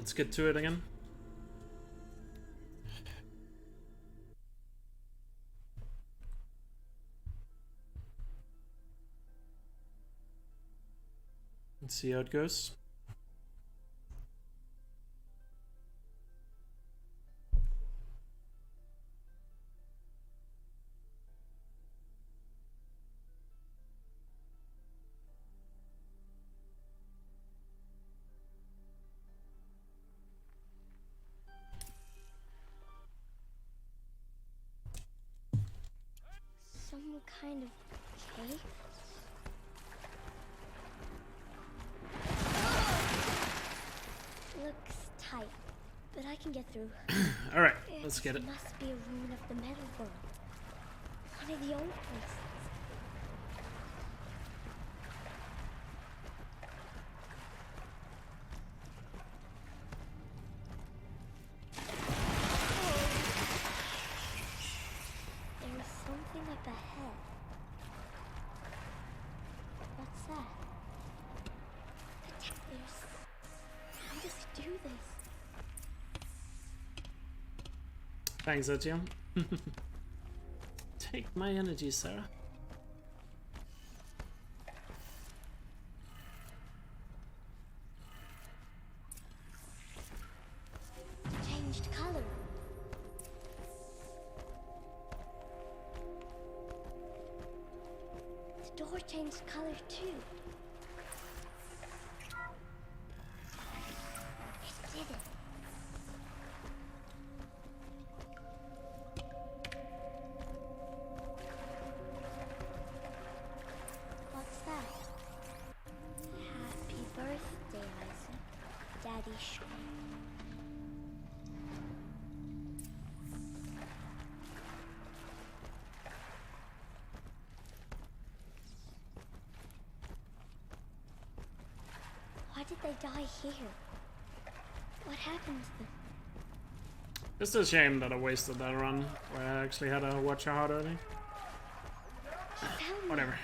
Let's get to it again. Let's see how it goes. Some kind of cave? Looks tight, but I can get through. Alright, let's get it. It must be a ruin of the metal world. One of the old places. There's something up ahead. What's that? How does it do this? Thanks, Elkjaer. Take my energy, Sarah. Changed color. The door changed color too. It did it. What's that? Happy birthday, Isaac. Daddy Shrek. Why did they die here? What happened to them? It's a shame that I wasted that run where I actually had to watch out early. He found me. Whatever.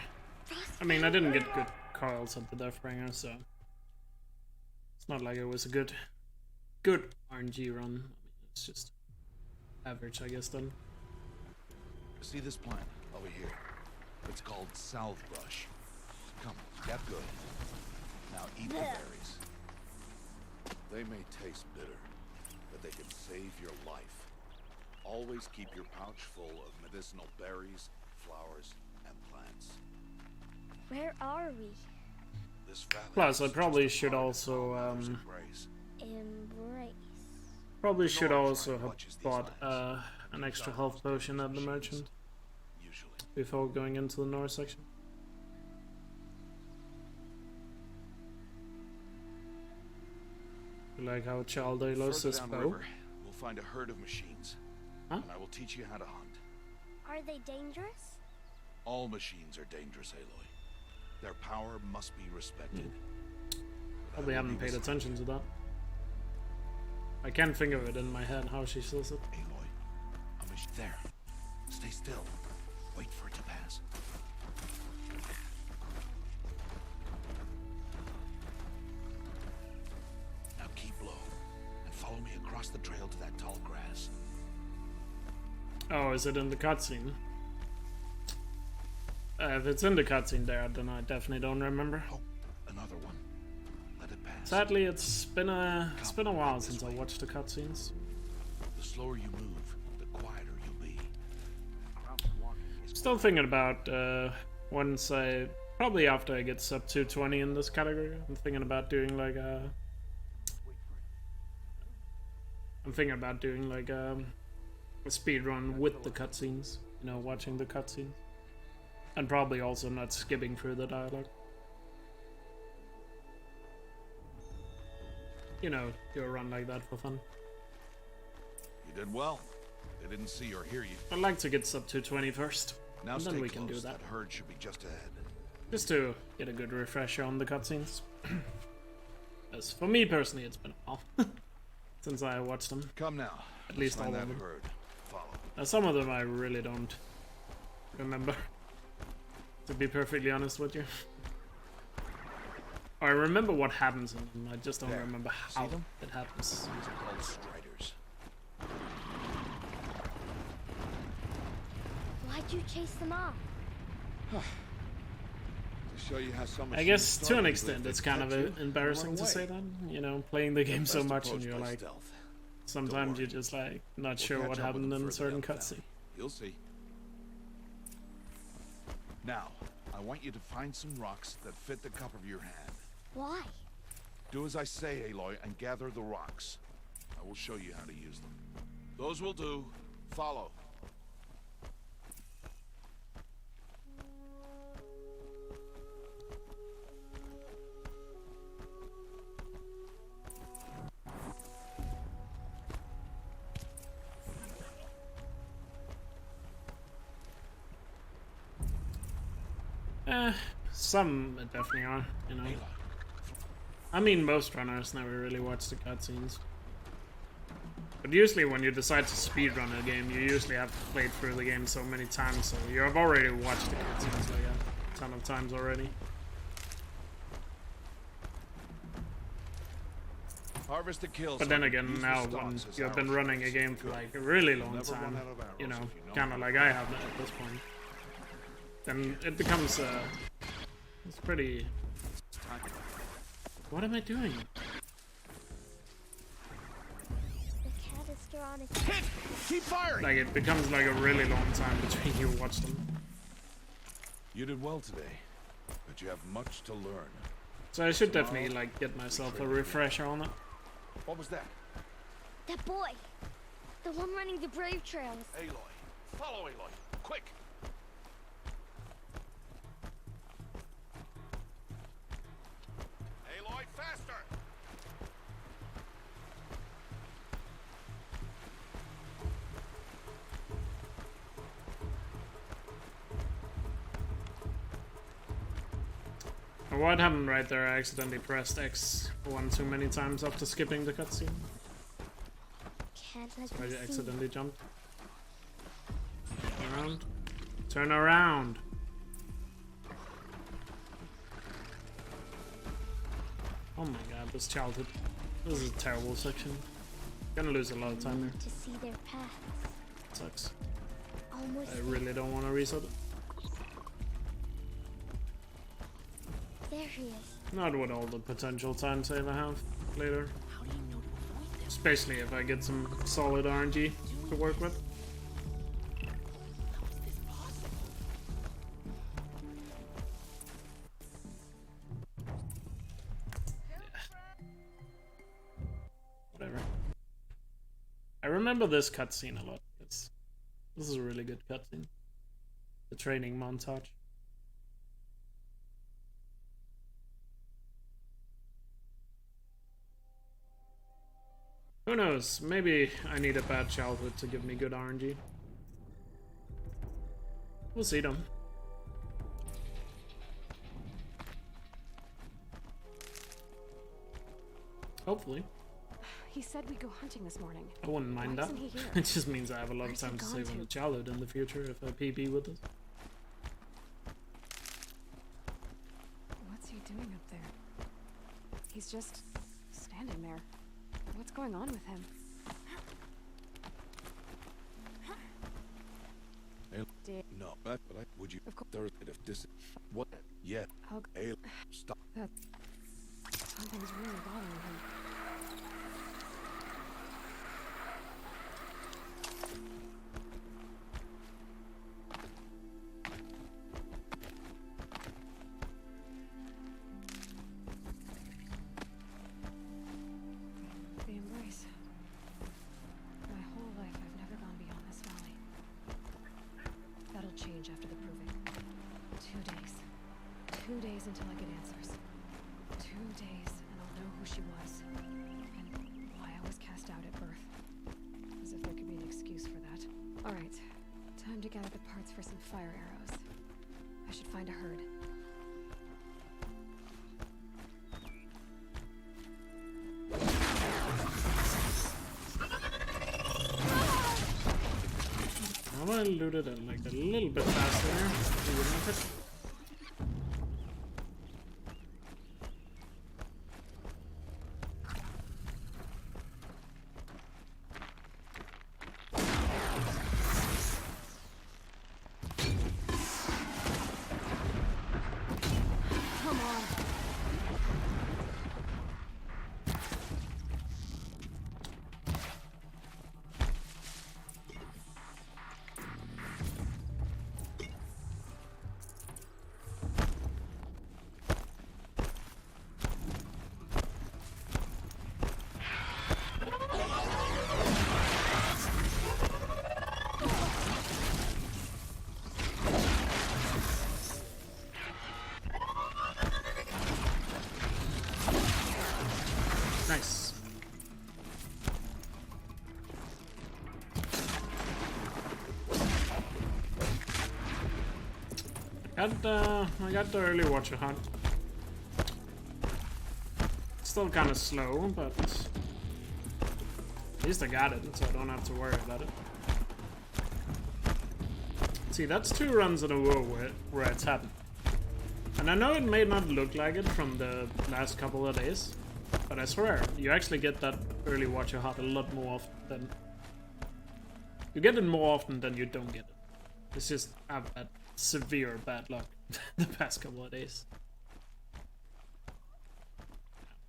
Frost I mean, I found me. didn't get good coils at the Deathbringer, so it's not like it was a good RNG run. I mean, it's just average, I guess, then. See this plant over here? It's called south brush. Come, get good. Now eat the berries. They may taste bitter, but they can save your life. Always keep your pouch full of medicinal berries, flowers, and plants. Where are we? This valley Plus, I is probably just a should part of also Grandmother's embrace. Embrace. probably The should North also Shrine have watches these bought lands. an extra health potion at the merchant Usually. before going into the north section. You like how Chalday lost Further his bow? downriver, we'll find a herd of machines. Huh? And I will teach you how to hunt. Are they dangerous? All machines are dangerous, Aloy. Their power must be respected. But I Probably will haven't be paid beside attention you. to that. I can't think of it in my head how she says it. Aloy, a machine there. Stay still. Wait for it to pass. Now keep low and follow me across the trail to that tall grass. Oh, is it in the cutscene? If it's in the cutscene there, then I definitely don't remember. Oh, another one. Let it pass. Sadly, it's been a while since I watched the cutscenes. The slower you move, the quieter you'll be. Still thinking about once I probably after I get sub 220 in this category, I'm thinking about doing like a speed run with the cutscenes. You know, watching the cutscenes, and probably also not skipping through the dialogue. You know, do a run like that for fun. You did well. They didn't see or hear you. I'd like to get sub 220 first, Now and stay then we close. can do that. That herd should be just ahead. Just to get a good refresher on the cutscenes. As for me personally, it's been a while since I watched them. Come now. At least Let's find all of that them. herd. Follow. Some of them I really don't remember, to be perfectly honest with you. I remember what happens in them. I just don't There. remember See how them? it happens. These are called striders. Why'd you chase them off? To show you how some I guess to an extent it's kind of embarrassing to say that. You know, playing the game so much and you're like, sometimes you're just like not sure what happened in a certain cutscene. You'll see. Now, I want you to find some rocks that fit the cup of your hand. Why? Do as I say, Aloy, and gather the rocks. I will show you how to use them. Those will do. Follow. Some definitely are, you know. I mean, most runners never really watch the cutscenes. But usually when you decide to speedrun a game, you usually have played through the game so many times, so you have already watched the cutscenes like a ton of times already. Harvest the kills. But then again, now when you've been running a game for like a really long time, you know, kind of like I have at this point, then it becomes it's pretty... What am I doing? The cat is still on its head. Keep firing! Like, it becomes like a really long time between you watch them. You did well today, but you have much to learn. So I should definitely, like, get myself a refresher on it. What was that? That boy! The one running the brave trails. Aloy. Follow Aloy. Quick! Aloy, faster! What happened right there? I accidentally pressed X one too many times after skipping the cutscene. Can't let I them see. accidentally jumped. Turn around. Turn around! Oh my god, this childhood. This is a terrible section. Gonna lose a lot of time here. To see their paths. Sucks. Almost. I really don't want to reset it. There he is. Not with all the potential time save I have later. Especially if I get some solid RNG to work with. Whatever. I remember this cutscene a lot. This is a really good cutscene. The training montage. Who knows? Maybe I need a bad childhood to give me good RNG. We'll see them. Hopefully. He said we'd go hunting this morning. I wouldn't mind Why that. isn't he here? It just means I have a lot of Where's he time to gone save on to? the childhood in the future if I PB with us. What's he doing up there? He's just standing there. What's going on with him? No, but would you? Of course. There, if this, what? Yeah. I'll Aloy, stop. Something's really bothering him. The embrace. My whole life I've never gone beyond this valley. That'll change after the proving. 2 days. 2 days until I get answers. 2 days and I'll know who she was. And why I was cast out at birth. As if there could be an excuse for that. Alright. Time to gather the parts for some fire arrows. I should find a herd. I want to loot it at like a little bit faster here. on. Nice. I got the early Watcher hunt. Still kind of slow, but at least I got it, so I don't have to worry about it. See, that's 2 runs in a row where it's happened. And I know it may not look like it from the last couple of days, but I swear, you actually get that early Watcher hunt a lot more often than... You get it more often than you don't get it. It's just I've had severe bad luck the past couple of days.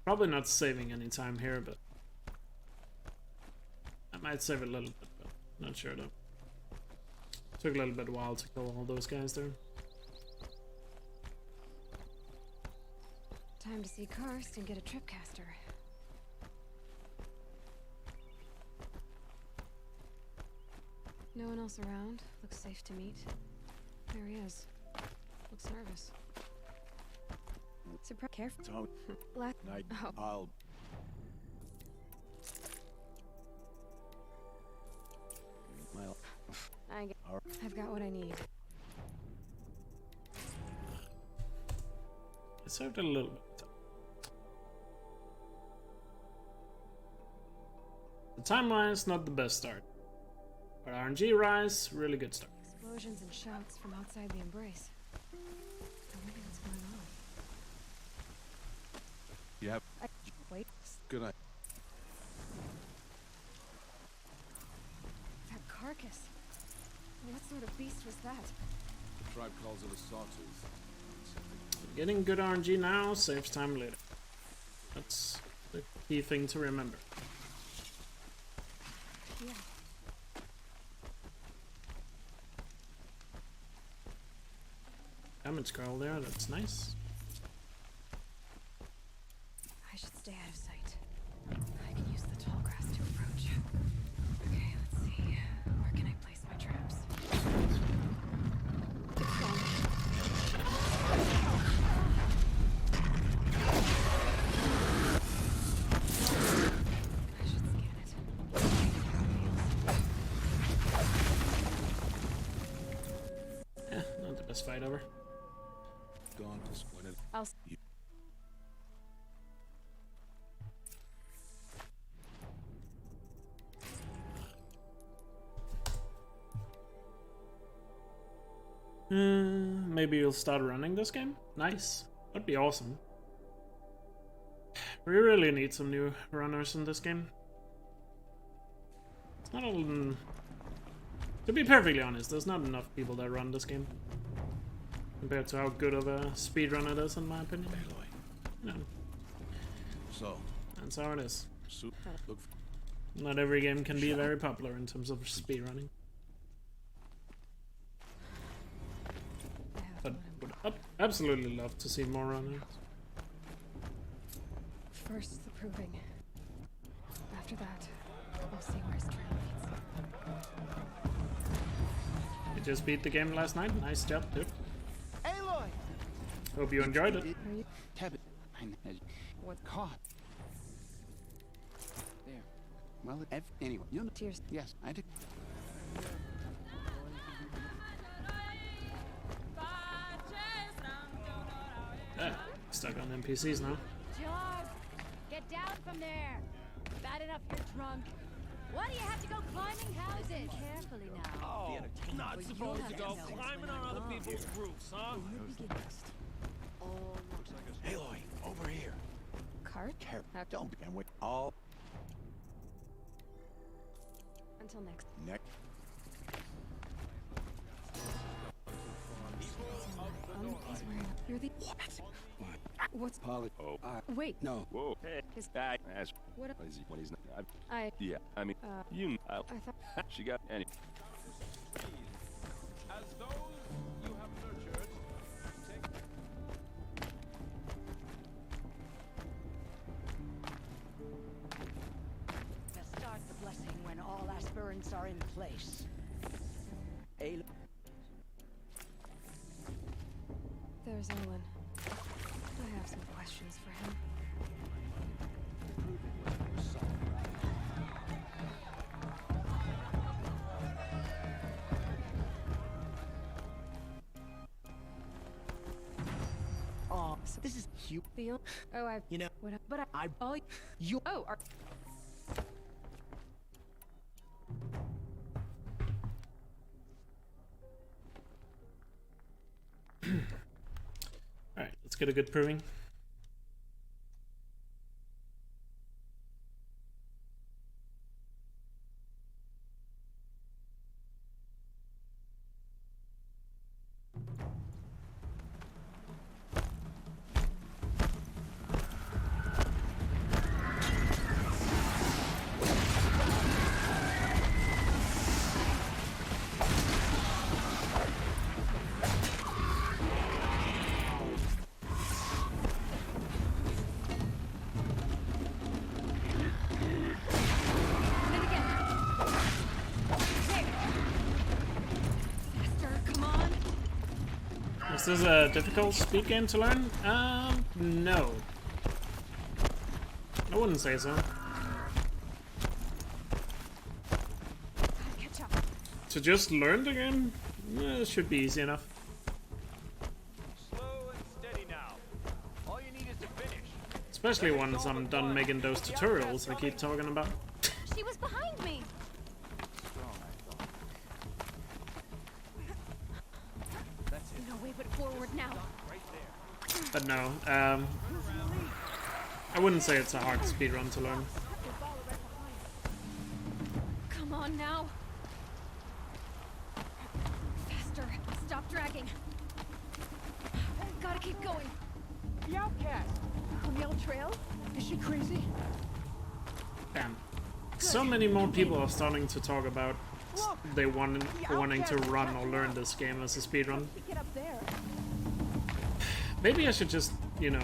Probably not saving any time here, but I might save a little bit, but not sure though. Took a little bit while to kill all those guys there. Time to see Karst and get a tripcaster. No one else around. Looks safe to meet. There he is. Looks nervous. Surprise. Careful. So, Last night, oh. I'll... Well, I've got what I need. I saved a little bit. The timeline not the best start, but RNG rise, really good start. Explosions and shouts from outside the embrace. I wonder what's going on. yeah, Wait, good night. that carcass. What sort of beast was that? The tribe calls it a sawtooth. Getting good RNG now saves time later. That's the key thing to remember. Yeah. Damage scroll there, that's nice. I should stay out of sight. I can use the tall grass to approach. Okay, let's see. Where can I place my traps? I should scan it. Yeah, not the best fight ever. Gone to squint it. I'll Maybe you'll start running this game? Nice. That'd be awesome. We really need some new runners in this game. It's not all... To be perfectly honest, there's not enough people that run this game. Compared to how good of a speedrun it is, in my opinion. No, So, that's how it is. look, Not every game can be very popular in terms of speedrunning. I have But what I'm- would absolutely love to see more runners. First, the proving. After that, I'll see where his trail leads. You just beat the game last night. Nice job, dude. Aloy! Hope you enjoyed it. Are you? Tab it. What caught? There. Well, anyway, you know. Tears. Yes, I did. Stuck on NPCs now. Jog! Get down from there! Bad enough you're drunk. Why do you have to go climbing houses? Carefully now. Oh, not Well, supposed you'll to have go to know what's climbing going on other on. people's roofs, huh? Aloy, over here. Cart? Careful. Okay. Don't be. And wait. All Until next. next. You're the. What's... Polly. Oh. Wait. No. Whoa. Hey. Is- That. That's. What? What is he? What he's not? I... Yeah. I mean. You. I thought... She got any. As those you have nurtured, take Start the blessing when all aspirants are in place. There's Owen. I have some questions for him. Oh, so this is cute. Oh, I... You know, What? But I... Oh, you. oh, are... Alright, let's get a good proving. And again. There. Faster, come on. Is this a difficult speed game to learn? No. I wouldn't say so. Gotta catch up. To just learn the game, it should be easy enough. slow and steady now. All you need is to finish. Especially once I'm done making those tutorials I keep talking about. She was behind me. No way but forward now. But no, I wouldn't say it's a hard speedrun to learn. Come on now. Faster. Stop dragging. Gotta keep going. The Outcast. On the old trail? Is she crazy? Damn. So many more people are starting to talk about they wanting to run or learn this game as a speedrun. Get up there. Maybe I should just, you know,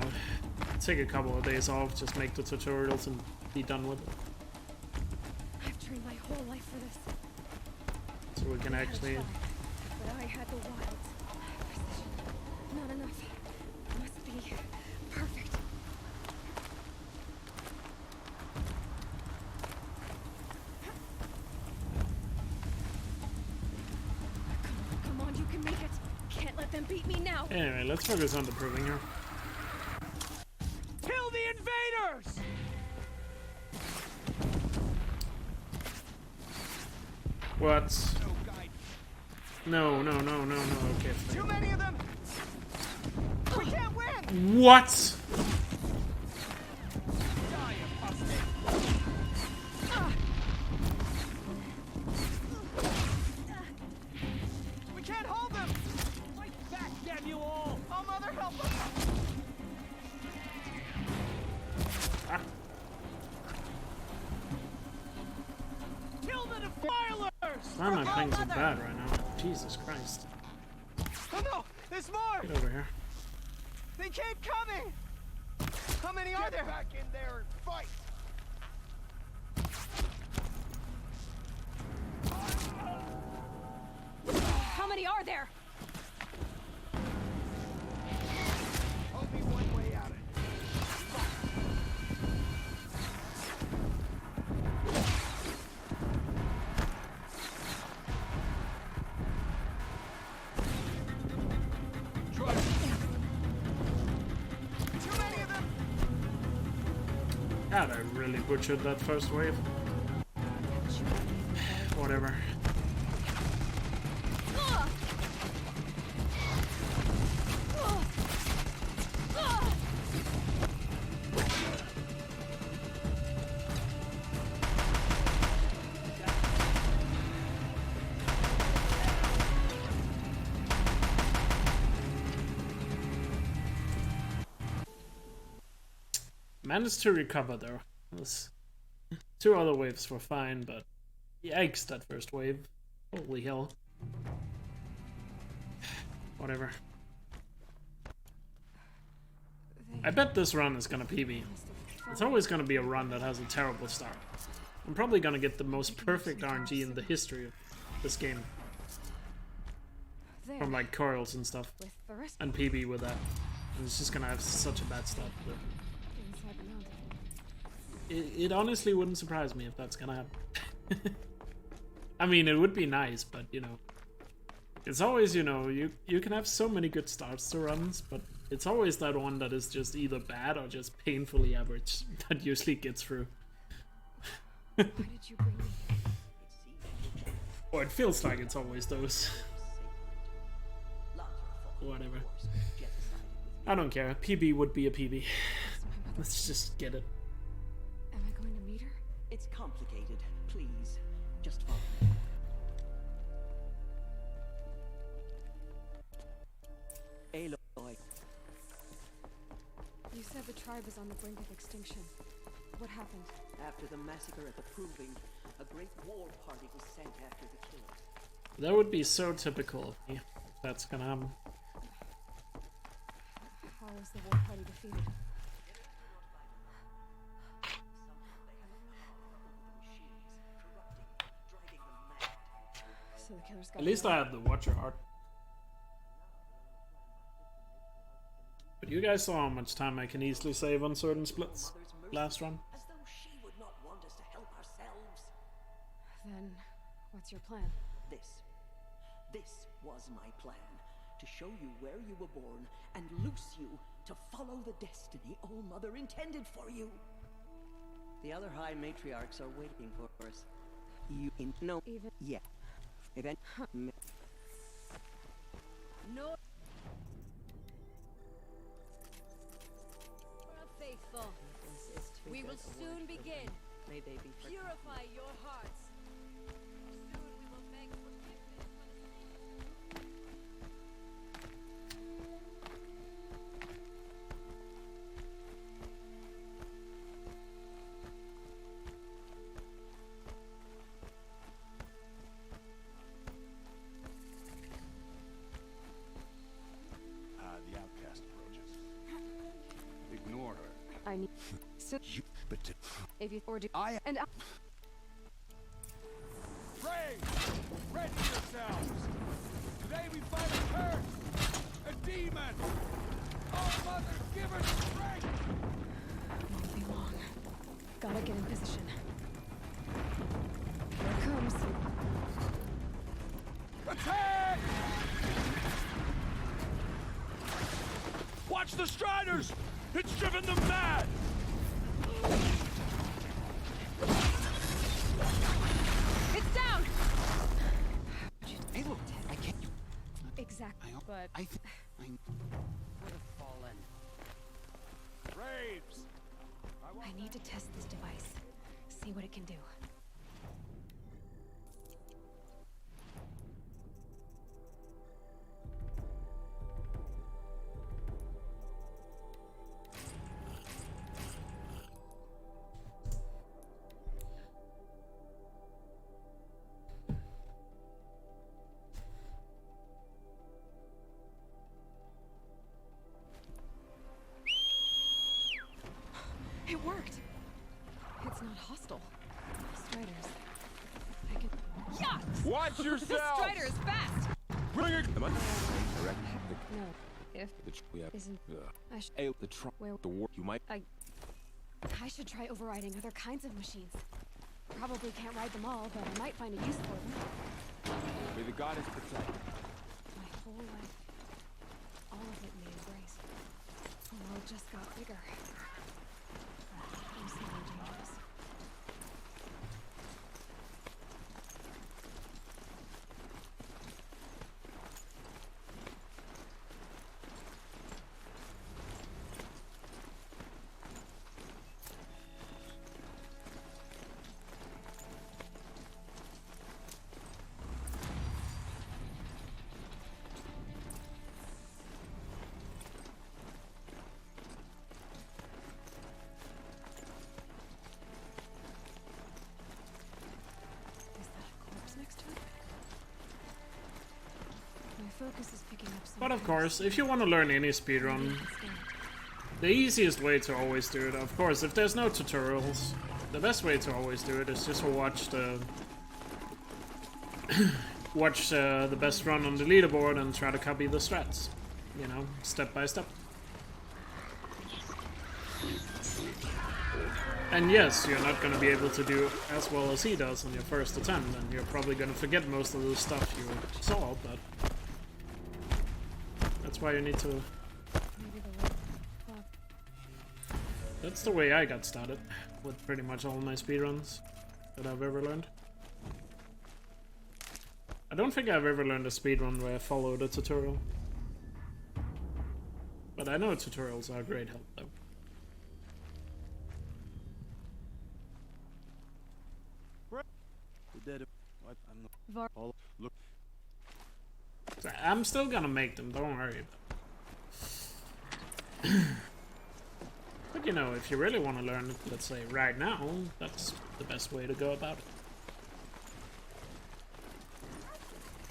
take a couple of days off, just make the tutorials and be done with it. I've trained my whole life for this. So we can actually... But I had the wilds. Precision. Not enough. Must be perfect. Come on, you can make it. Can't let them beat me now. Anyway, let's focus on the proving here. Kill the invaders! What? No, no, no, no, no, okay. Too many of them. We can't win. What? We can't hold them. Fight back, damn you all! Oh, mother, help us. Ah, Kill the defilers! why am I playing so bad right now? Jesus Christ. Oh no, there's more. Get over here. They keep coming. How many are there? Back in there and fight! How many are there? Only one way out of it. Too many of them. God, I really butchered that first wave. Whatever. Managed to recover though. Two other waves were fine, but yikes, that first wave. Holy hell. Whatever. I bet this run is gonna PB. It's always gonna be a run that has a terrible start. I'm probably gonna get the most perfect RNG in the history of this game. From like coils and stuff. And PB with that. And it's just gonna have such a bad start. But it honestly wouldn't surprise me if that's gonna happen. I mean, it would be nice, but you know. It's always, you know, you can have so many good starts to runs, but it's always that one that is just either bad or just painfully average that usually gets through. Why did you bring me here? Or it feels like it's always those. Whatever. I don't care. PB would be a PB. Let's just get it. Am I going to meet her? It's complicated. Please, just follow me. Aloy. You said the tribe is on the brink of extinction. What happened? After the massacre at the Proving, a great war party was sent after the killers. That would be so typical of me. If that's gonna happen. How was the war party defeated? So the killers got At least I had the Watcher art. But you guys saw how much time I can easily save on certain splits last run. As though she would not want us to help ourselves. Then, what's your plan? This was my plan. To show you where you were born and loose you to follow the destiny All Mother intended for you. The other High Matriarchs are waiting for us. No. Even. Yeah. Event. No. Faithful. This is too We will good a soon word for begin. them. May they be forgiven. Purify your hearts. Soon we will beg forgiveness. The outcast approaches. Ignore her. I need. So, You, but if you or do I and Brave! Ready yourselves! Today we fight a curse! A demon! Oh, Mother, give her strength! won't be long. Gotta get in position. Here it comes. Attack! Watch the Striders! It's driven them mad! It's down! Hey, look, I can't. Exactly. But I Would have fallen. Braves! I need to test this device. See what it can do. It worked! It's not hostile. Striders. I can. Yeah! Watch This yourself! strider is fast! Bring it! Am I correct? No. If We have isn't. I should. the tr Where the war. You might. I should try overriding other kinds of machines. Probably can't ride them all, but I might find a use for them. May the goddess protect. My whole life, all of it may embrace. The world just got bigger. I'm slightly dangerous. focus is picking up some But of pace. course, if you want to learn any Maybe speedrun, instead. the easiest way to always do it, of course, if there's no tutorials, the best way to always do it is just to watch the the best run on the leaderboard and try to copy the strats, you know, step by step. And yes, you're not going to be able to do as well as he does on your first attempt, and you're probably going to forget most of the stuff you saw, but that's why you need to... Maybe the way. Fuck. That's the way I got started with pretty much all my speedruns that I've ever learned. I don't think I've ever learned a speedrun where I followed a tutorial. But I know tutorials are a great help though. So I'm still gonna make them, don't worry about it. But you know, if you really want to learn it, let's say right now, that's the best way to go about it.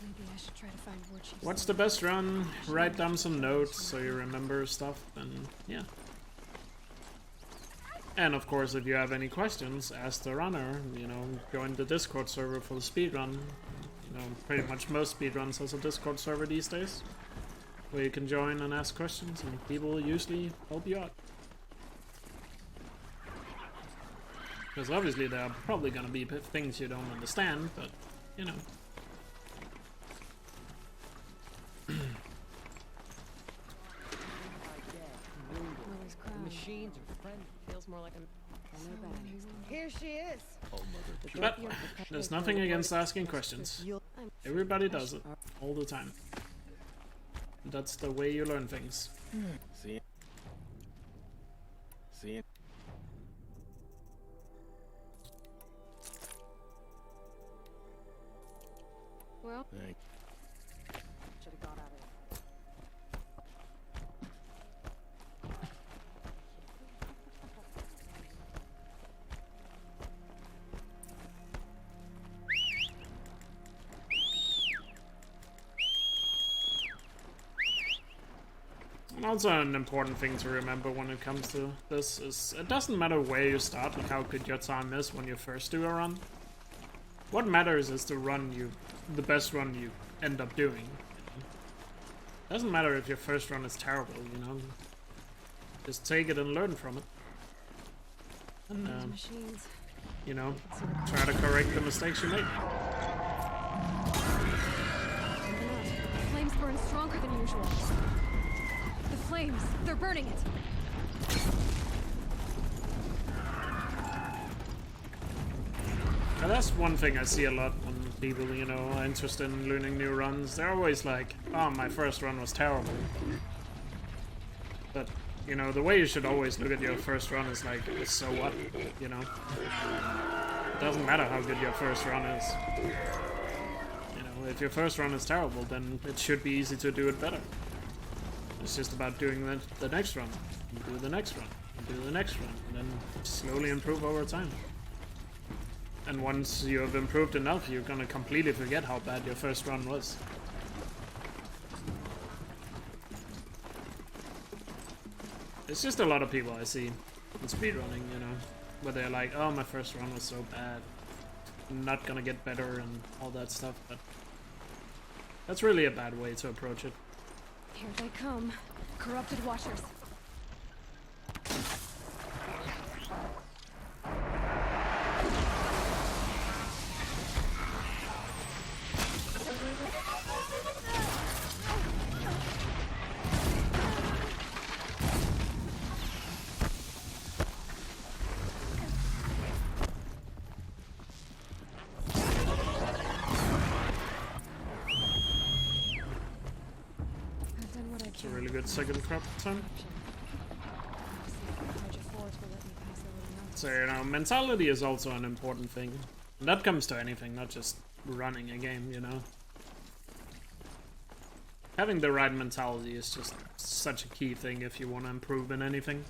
Maybe I should try to find war chiefs. What's the best run? Write down some notes so you remember stuff, and yeah. And of course, if you have any questions, ask the runner, you know, join the Discord server for the speedrun. You know, pretty much most speedruns has a Discord server these days, where you can join and ask questions, and people will usually help you out. Because obviously there are probably gonna be things you don't understand, but, you know. Willie's crowd. Machines or friend feels more like a Here she is. But there's nothing against asking questions. Everybody does it all the time. That's the way you learn things. See? See? Well, Thanks. should have got out of it. And also an important thing to remember when it comes to this is it doesn't matter where you start and how good your time is when you first do a run. What matters is the best run you end up doing. Doesn't matter if your first run is terrible, you know. Just take it and learn from it. And, those machines. you know, try to correct the mistakes you make. The flames burn stronger than usual. The flames, they're burning it. Now that's one thing I see a lot when people, you know, are interested in learning new runs. They're always like, oh, my first run was terrible. But, you know, the way you should always look at your first run is like, so what, you know? It doesn't matter how good your first run is. You know, if your first run is terrible, then it should be easy to do it better. It's just about doing the next run, and do the next run, and do the next run, and then slowly improve over time. And once you have improved enough, you're gonna completely forget how bad your first run was. It's just a lot of people I see in speedrunning, you know, where they're like, oh, my first run was so bad, I'm not gonna get better and all that stuff, but that's really a bad way to approach it. Here they come. Corrupted watchers. I've done what I It's a can. really good second crop time. So, you know, mentality is also an important thing. And that comes to anything, not just running a game, you know. Having the right mentality is just such a key thing if you want to improve in anything.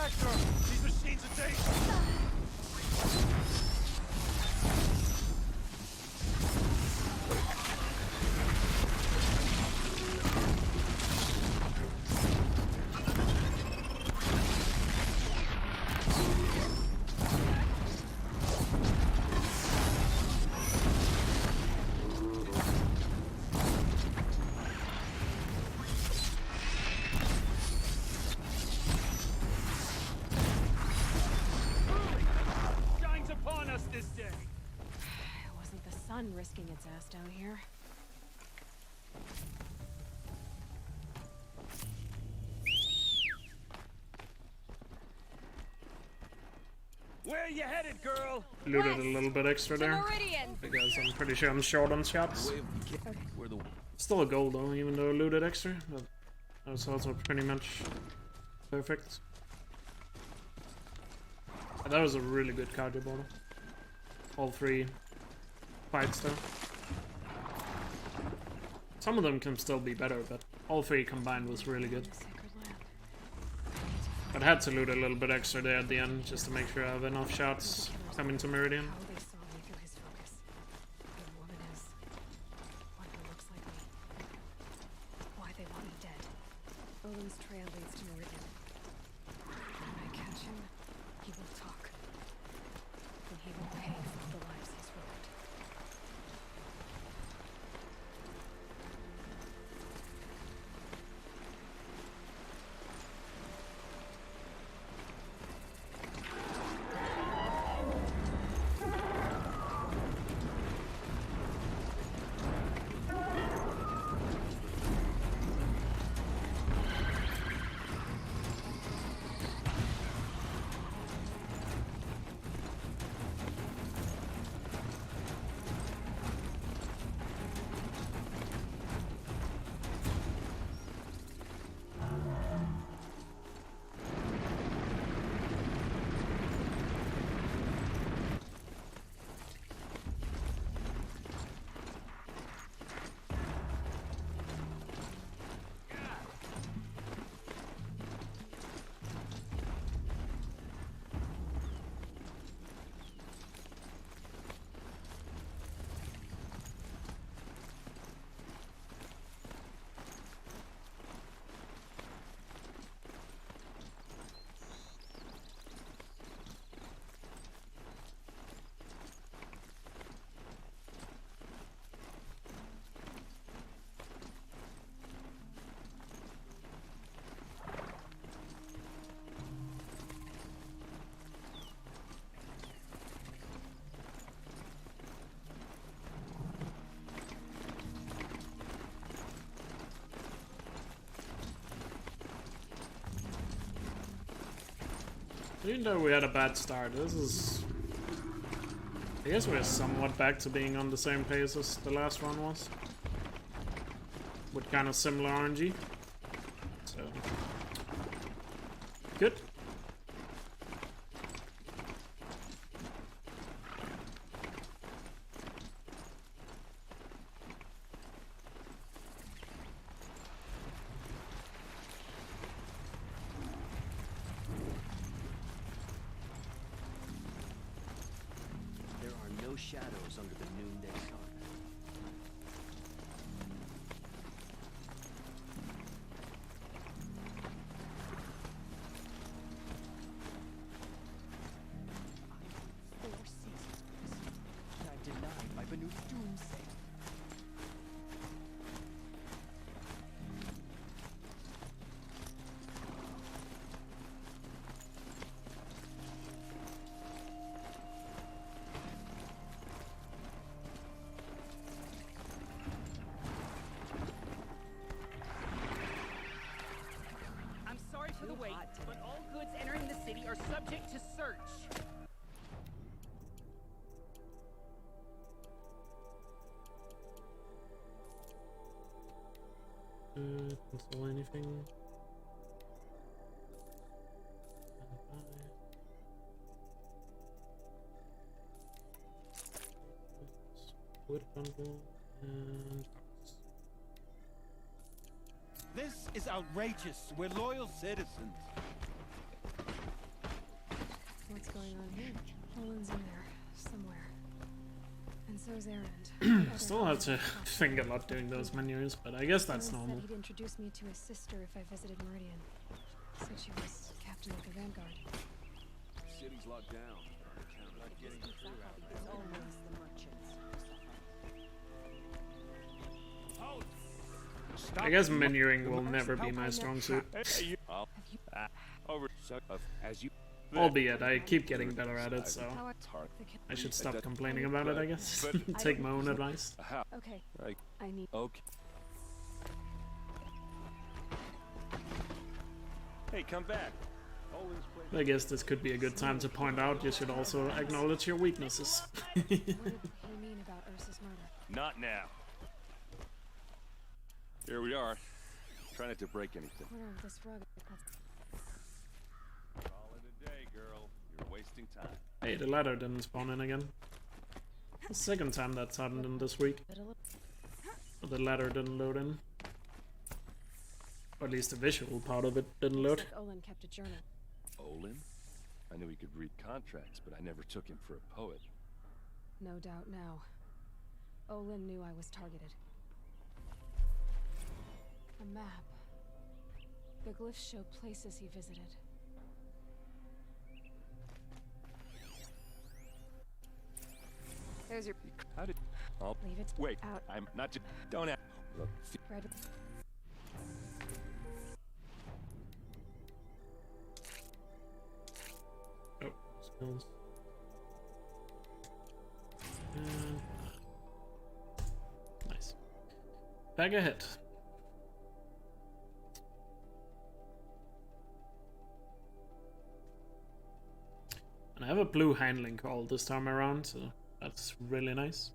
extractor! These machines are dangerous! Shines upon us this day! It wasn't the sun risking its ass down here. Where you headed, girl? Looted a little bit extra there. Meridian. Because I'm pretty sure I'm short on shots. Where the Still a goal though, even though I looted extra. But that was also pretty much perfect. But that was a really good cardio bottle. All 3 fights though. Some of them can still be better, but all 3 combined was really good. But I had to loot a little bit extra there at the end just to make sure I have enough shots coming to Meridian. How they saw me through his focus. Who the woman is. One who looks like me. Why they want me dead. Olin's trail leads to Meridian. When I catch him, he will talk. And he will pay for the lives he's ruined. Even though we had a bad start, this is... I guess we're somewhat back to being on the same pace as the last one was. With kind of similar RNG. So... good. Shadows under the noonday sun. Four seasons, and I'm denied by Banu's doomsay. For the wait, but all goods entering the city are subject to search. Cancel anything. Wood bundle and... This is outrageous. We're loyal citizens. so's errand. Still have to think a lot doing those menus, but I guess that's normal. Said he'd introduce me to his sister if I visited Meridian. Said she was captain of the Vanguard. City's locked down. Not getting through out there. It's always the merchants. I guess menuing will never be my strong suit. Over as you. Albeit, I keep getting better at it, so I should stop complaining about it, I guess. Take my own advice. Okay. I need. Okay. Hey, come back. I guess this could be a good time to point out you should also acknowledge your weaknesses. What did he mean about Ursa's murder? Not now. Here we are. Try not to break anything. Corner of this rug. Call it a day, girl. You're wasting time. Hey, the ladder didn't spawn in again. The second time that's happened in this week. But the ladder didn't load in. Or at least the visual part of it didn't load. Looks like Olin kept a journal. Olin? I knew he could read contracts, but I never took him for a poet. No doubt now. Olin knew I was targeted. A map. The glyphs show places he visited. There's your... How did... I'll... Leave it Wait, out. I'm not just... Don't have... Look, Red... Oh, skills. And... Nice. Back ahead. And I have a blue handling call this time around, so that's really nice.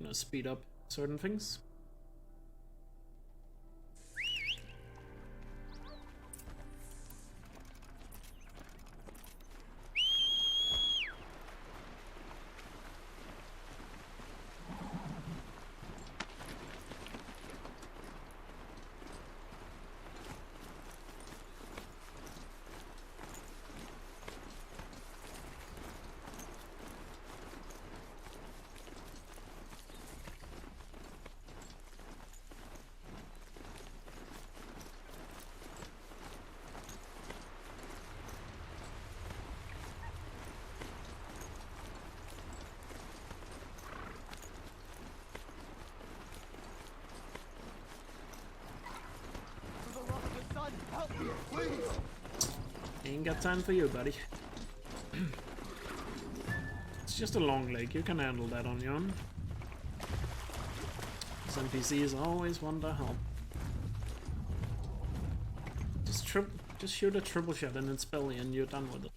Gonna speed up certain things. Ain't got time for you, buddy. It's just a long lake, you can handle that on your own. These NPCs always want to help. Just shoot a triple shot in its belly and you're done with it.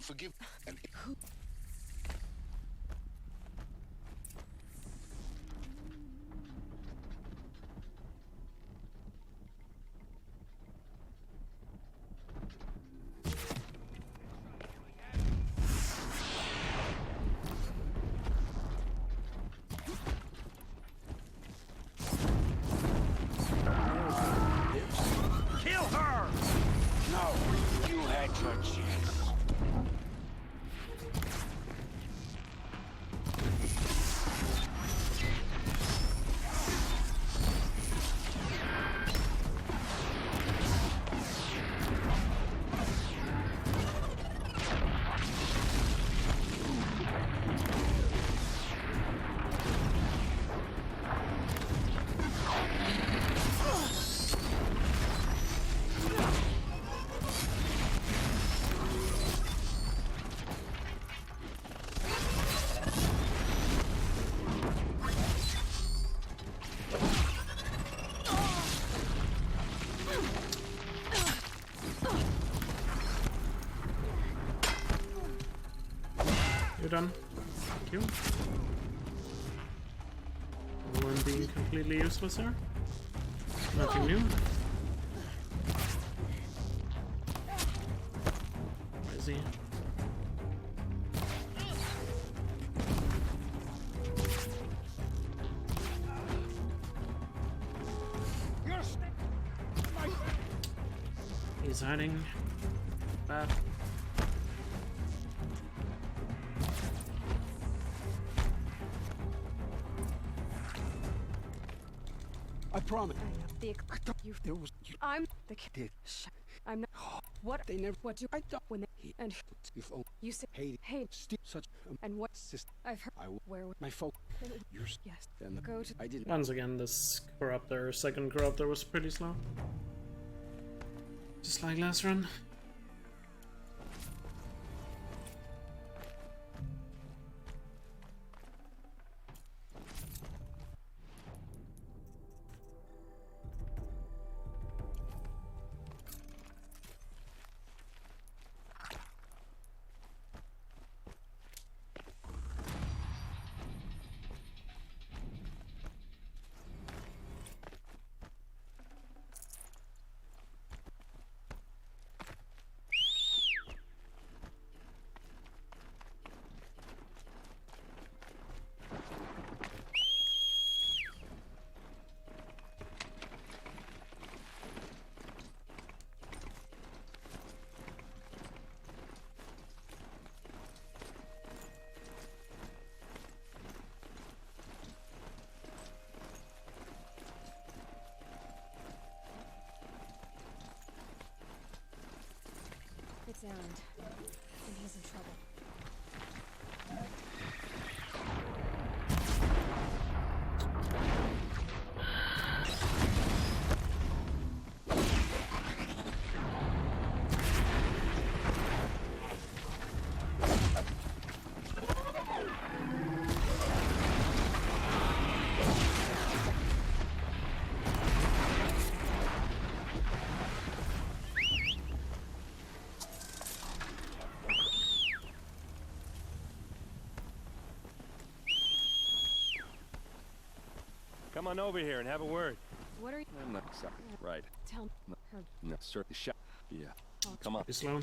Forgive and Kill her! No, you had your chance. You're done. Thank you. One being completely useless here. Nothing new. Why Is he? He's hiding. Bad. I promise. There was. I'm the kid. I'm not. What They never. What do I don't. when they and If only you say hate such. and what Sister. I've heard I will. where My folk. Yours. yes And go to I didn't. Once again, this corruptor, second corruptor, was pretty slow. Just like last run. It's Errand, and he's in trouble. Come on over here and have a word. What are you? I'm not sorry. Right. Tell No, her. no, sir. Shut. Yeah. Come on. Be slow.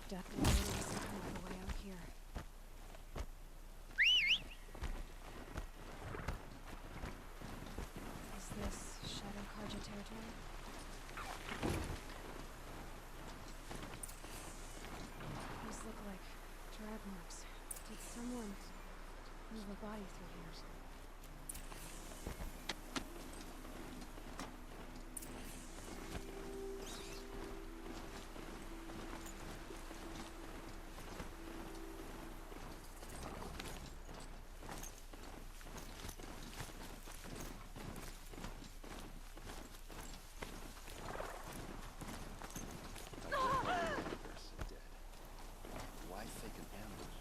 Death Lord is on the way out here. Is this Shadow Karja territory? These look like drag marks. Did someone move a body through here? Why fake an ambush?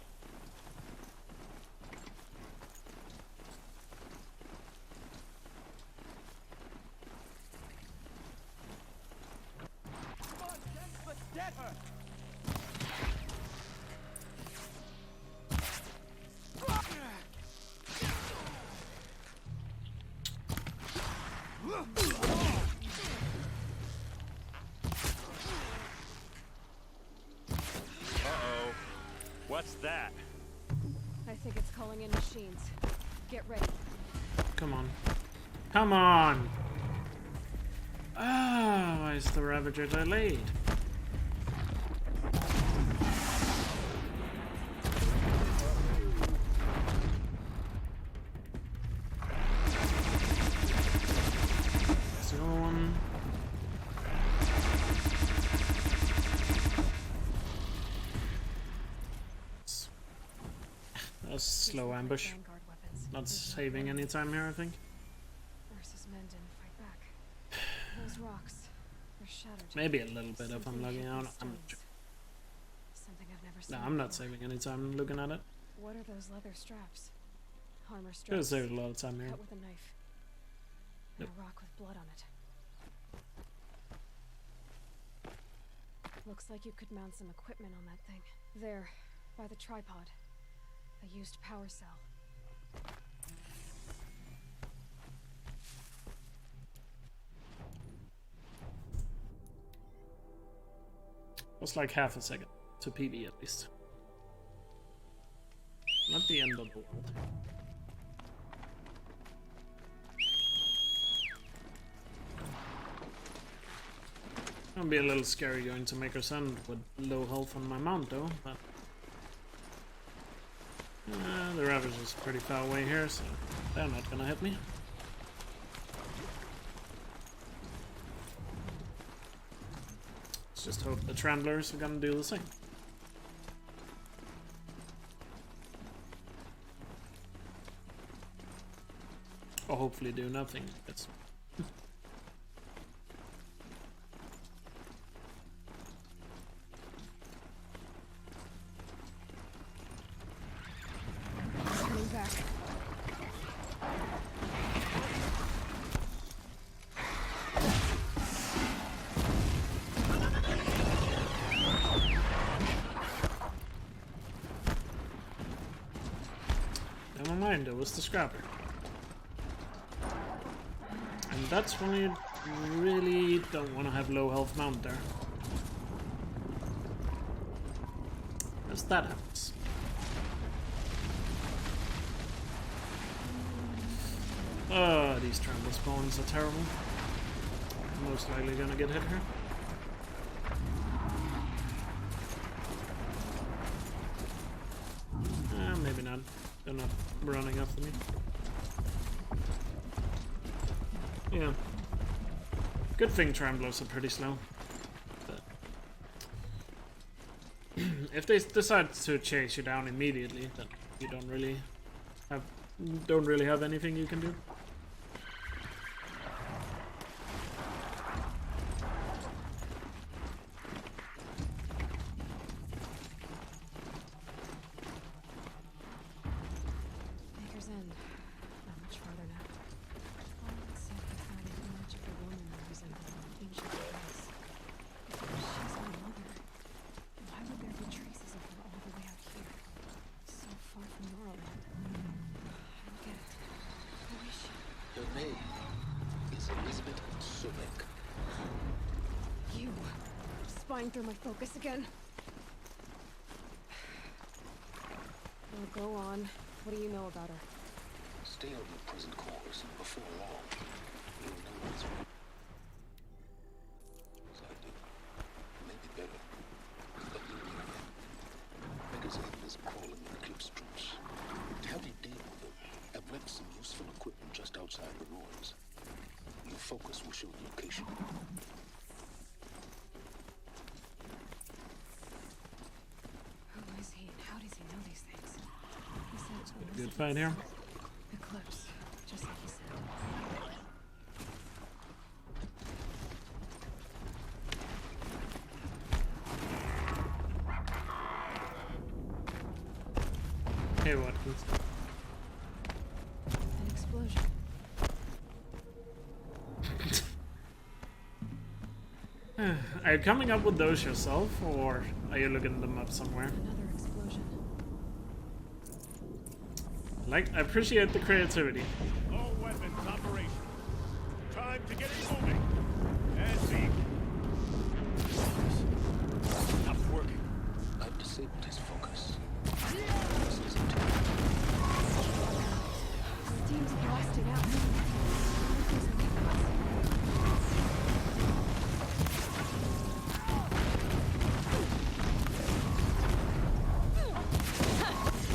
Come on, Ken, let's get her. Uh-oh. What's that? I think it's calling in machines. Get ready. Come on. Come on! Ah, why is the Ravager delayed? That's the other one. That was slow ambush. Vanguard weapons. Not saving any time here, I think. Ursa's men didn't fight back. Those rocks, they're shattered. Maybe a little bit if I'm Something looking hit out. these I'm not stones. sure. Something I've never No, seen I'm not before. saving any time looking at it. What are those leather straps? Armor Could have straps. saved a lot of time here. Cut with a knife. And Yep. a rock with blood on it. Looks like you could mount some equipment on that thing. There, by the tripod. A used power cell. Was like half a second to PV at least. Not the end of the world. It'll be a little scary going to Maker's Sand with low health on my mount though, but the Ravage is pretty far away here, so they're not gonna hit me. Let's just hope the Trandlers are gonna do the same. Or hopefully do nothing. It's Coming back. never mind, it was the Scrapper. And that's when you really don't want to have low health mount there. As that happens. Oh, these trample spawns are terrible. Most likely gonna get hit here. Maybe not. They're not running after me. Yeah. Good thing Tramblers are pretty slow. But if they decide to chase you down immediately, then you don't really have anything you can do. Maker's End. Not much farther now. All that said, I found an image of a woman that resembled an ancient goddess. She's my mother. Why would there be traces of her all the way out here? So far from Norland. I don't get it. Who is she? Her name is Elizabeth Sobek. You. Spying through my focus again. Well, go on. What do you know about her? Stay on your present course, and before long, you'll know what's real. As I do. Maybe better. But you know Maker's End is crawling with eclipse troops. To help you deal with them, I've left some useful equipment just outside the ruins. Your focus will show the location. Who is he and how does he know these things? He said Good fight here. Eclipse, just like he said. Hey, Watkins. An explosion. Are you coming up with those yourself, or are you looking them up somewhere? Another explosion. I appreciate the creativity. All weapons operational. Time to get it moving. And see. Stop working. I've disabled his focus. Steam's blasting out.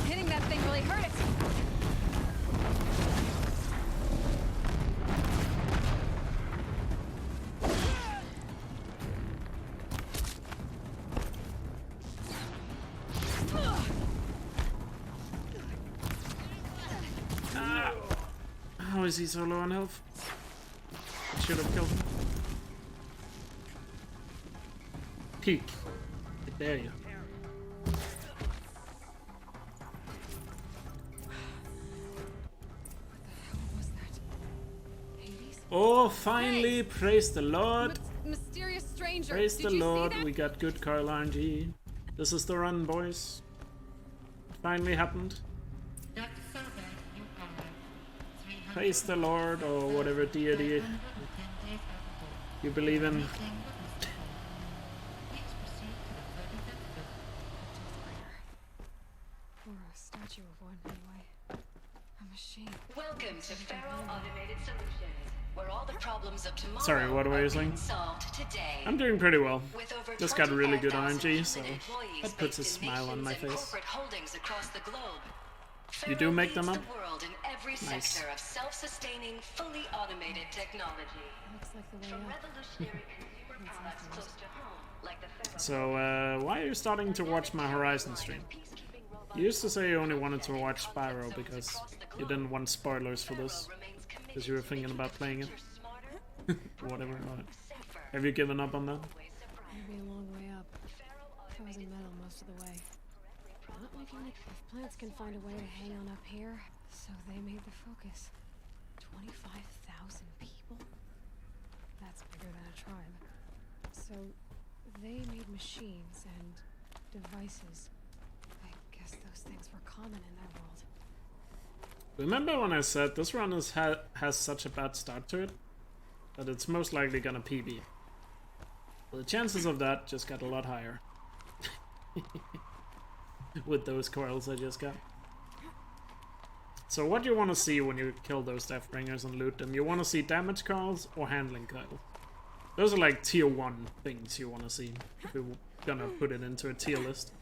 Hitting that thing really hurt it. How is he so low on health? I should have killed him. Peek. I dare you. Oh, finally! Praise the Lord! Mysterious stranger. Praise Did the you Lord! see that? We got good Carl RNG. This is the run, boys. It finally happened. Praise the Lord, or whatever deity you believe in. Or a statue of one, anyway. A machine. Welcome to Faro Automated Solutions, where all the problems of tomorrow Sorry, what were you are saying? being solved today. I'm doing pretty well. With over Just got really good 25,000 RNG, so human employees that puts a based in smile on my nations and face. corporate holdings across the globe. You do make them leads up? the world in every Nice. sector of self-sustaining, fully automated technology. Looks like the way From up. revolutionary consumer products close to home, like the Faro So, why are you starting to watch my Horizon stream? You used to say you only wanted to watch Spyro because you didn't want spoilers for this. Because you were thinking about playing it. Whatever. Have you given up on that? It'll be a long way up. I was in metal most of the way. Not making it. If plants can find a way to hang on up here, so they made the focus. 25,000 people? That's bigger than a tribe. So they made machines and devices. I guess those things were common in their world. Remember when I said this run has such a bad start to it? That it's most likely gonna PB. Well, the chances of that just got a lot higher. With those coils I just got. So what do you want to see when you kill those Deathbringers and loot them? You want to see damage coils or handling coils? Those are like tier 1 things you want to see. If we're gonna put it into a tier list.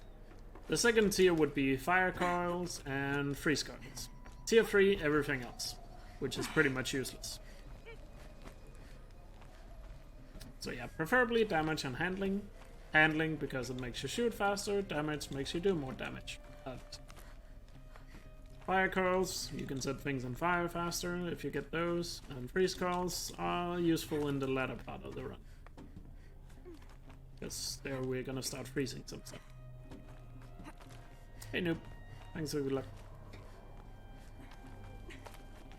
The second tier would be fire coils and freeze coils. Tier 3, everything else. Which is pretty much useless. So yeah, preferably damage and handling. Handling because it makes you shoot faster, damage makes you do more damage. Fire coils, you can set things on fire faster if you get those, and freeze coils are useful in the latter part of the run. Because there we're gonna start freezing some stuff. Hey noob, thanks for good luck.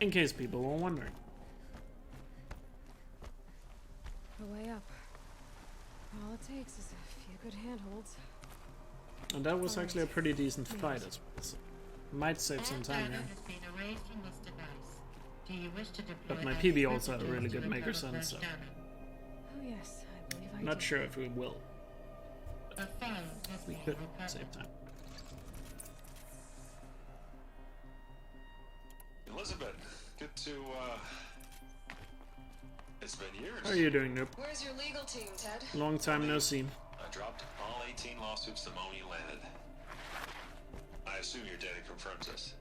In case people were wondering. The way up. All it takes is a few good handholds. And that was actually a pretty decent fight as well, so might save some time here. But my PB also had a really good maker sense, so Oh yes, I believe I not do. sure if we will. But we could save time. Elizabeth, good to, it's been years. How are you doing, noob? Where's your legal team, Ted? Long time no see. I dropped all 18 lawsuits the moment you landed. I assume your data confirms this.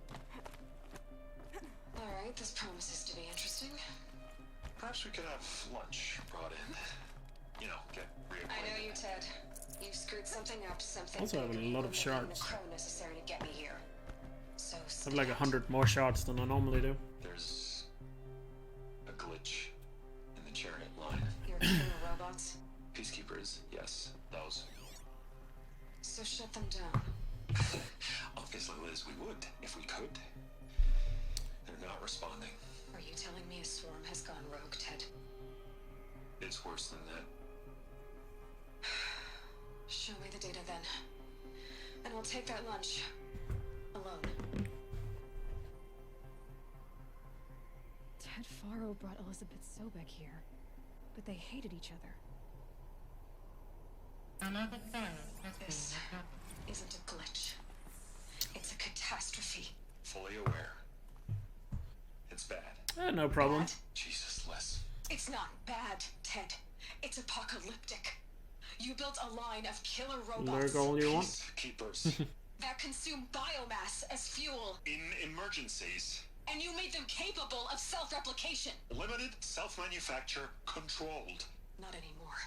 Alright, this promises to be interesting. Perhaps we could have lunch brought in. You know, get reacquainted. I know you, Ted. You screwed something up, something Also have a big, lot of and the shards. crow necessary to get me here. So I have like 100 more shards than I normally do. There's a glitch in the chariot line. You're killing robots? Peacekeepers, yes, those. So shut them down. Obviously, Liz, we would, if we could. They're not responding. Are you telling me a swarm has gone rogue, Ted? It's worse than that. Show me the data then. And I'll take that lunch. Alone. Ted Faro brought Elizabeth Sobek here, but they hated each other. This isn't a glitch. It's a catastrophe. Fully aware. It's bad. No problem. Bad? Jesus, Les. It's not bad, Ted. It's apocalyptic. You built a line of killer robots Lurk all you want. Peacekeepers. that consume biomass as fuel. In emergencies. And you made them capable of self-replication. Limited, self-manufacture, controlled. Not anymore.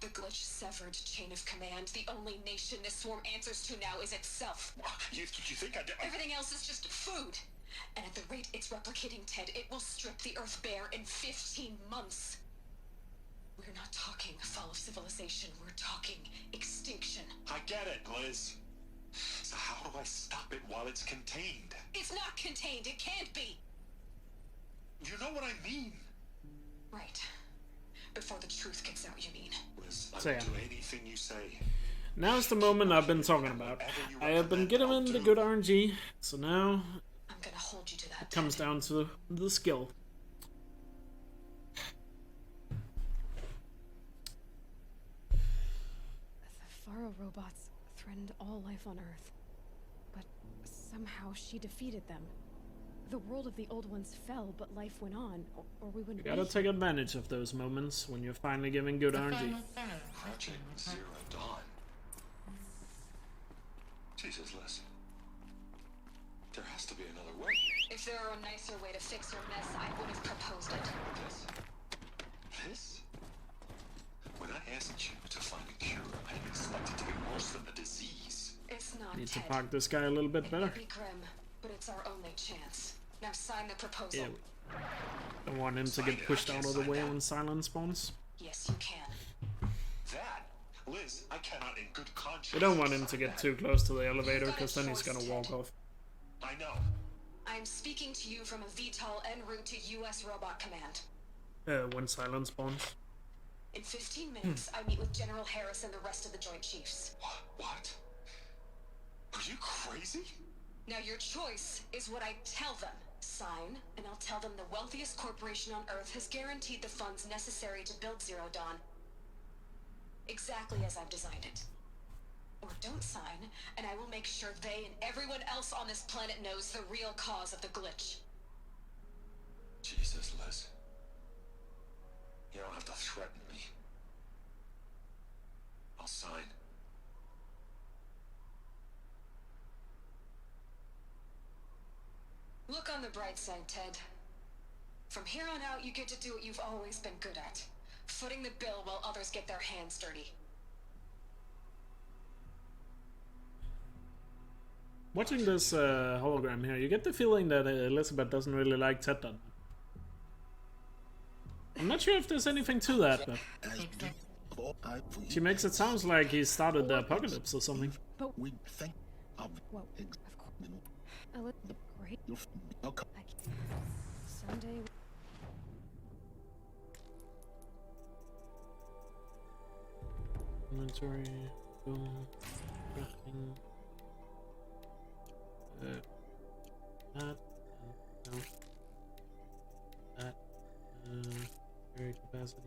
The glitch severed chain of command. The only nation this swarm answers to now is itself. You think I did? Everything else is just food. And at the rate it's replicating, Ted, it will strip the Earth bare in 15 months. We're not talking fall of civilization. We're talking extinction. I get it, Liz. So how do I stop it while it's contained? It's not contained. It can't be. You know what I mean. Right. Before the truth gets out, you mean? Liz, I So, will yeah. do anything you say. Now's the moment I've been talking about. I have been getting in the good RNG, so now I'm gonna hold you to that. it comes down to the skill. The Faro robots threatened all life on Earth. But somehow she defeated them. The world of the old ones fell, but life went on, or we wouldn't You gotta be take advantage of those moments when you're finally giving good RNG. Project Zero Dawn. Jesus, Liz. There has to be another way. If there were a nicer way to fix your mess, I would have proposed it. This? This? When I asked you to find a cure, I didn't expect it to be worse than the disease. It's not, Need to Ted. park this guy a little bit It better. may be grim, but it's our only chance. Now sign the proposal. Yeah. Don't want him to get pushed out of the way when silence spawns. Yes, you can. That? Liz, I cannot in good conscience. We don't want him to sign get that. too close to the elevator, because then he's gonna walk off. I know. I'm speaking to you from a VTOL en route to U.S. Robot Command. When silence spawns. In 15 minutes, I meet with General Harris and the rest of the Joint Chiefs. What? Are you crazy? Now your choice is what I tell them. Sign, and I'll tell them the wealthiest corporation on Earth has guaranteed the funds necessary to build Zero Dawn. Exactly as I've designed it. Or don't sign, and I will make sure they and everyone else on this planet knows the real cause of the glitch. Jesus, Liz. You don't have to threaten me. I'll sign. Look on the bright side, Ted. From here on out, you get to do what you've always been good at. Footing the bill while others get their hands dirty. Watching this hologram here, you get the feeling that Elizabeth doesn't really like Ted that much. I'm not sure if there's anything to that, but she makes it sound like he started the apocalypse or something. But we think of great. Someday. Inventory. Boom. Crafting. That. No. That. Carry capacity.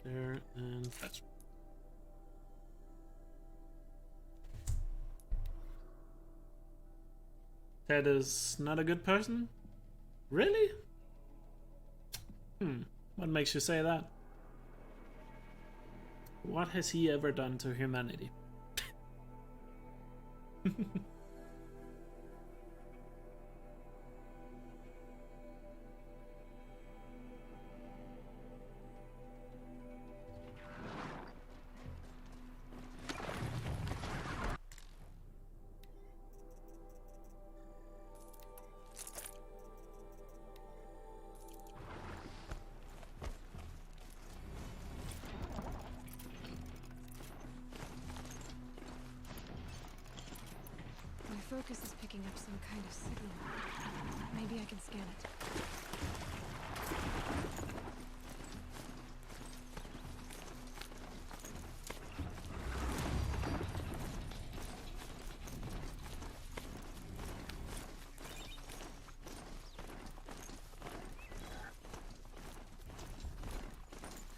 There, and that's. Ted is not a good person? Really? What makes you say that? What has he ever done to humanity? My focus is picking up some kind of signal. Maybe I can scan it.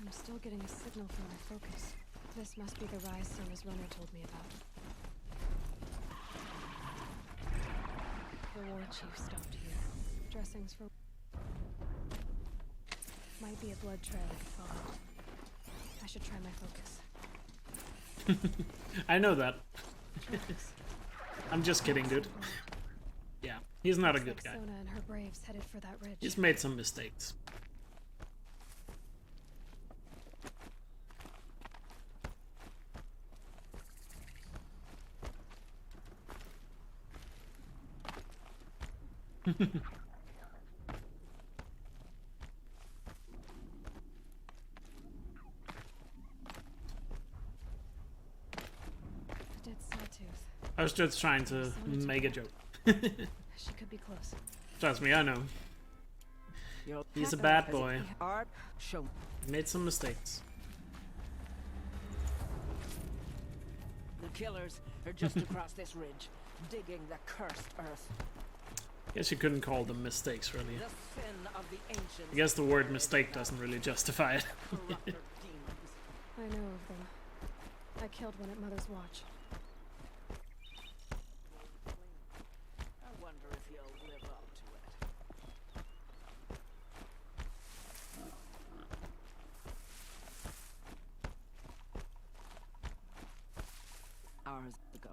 I'm still getting a signal from my focus. This must be the rise Summer's runner told me about. The war chief stopped here. Dressings for... Might be a blood trail I can follow. I should try my focus. I know that. I'm just kidding, dude. Yeah, he's not a good guy. Sona and her braves headed for that ridge. He's made some mistakes. Dead sawtooth. I was just trying to make a joke. She could be close. Trust me, I know. He's a bad boy. Show. He made some mistakes. The killers are just across this ridge, digging the cursed earth. Guess you couldn't call them mistakes, really. The sin of the ancients. I guess the word mistake doesn't really justify it. I know of them. I killed one at Mother's Watch. I wonder if he'll live up to it. Hours ago.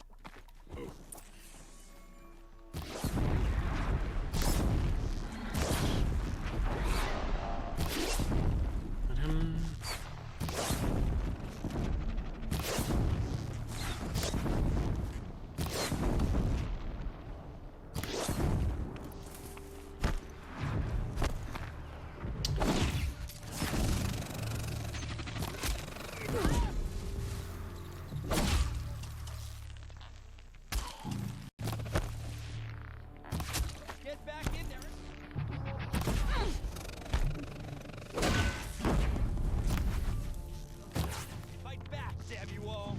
Get back in there. Fight back, damn you all.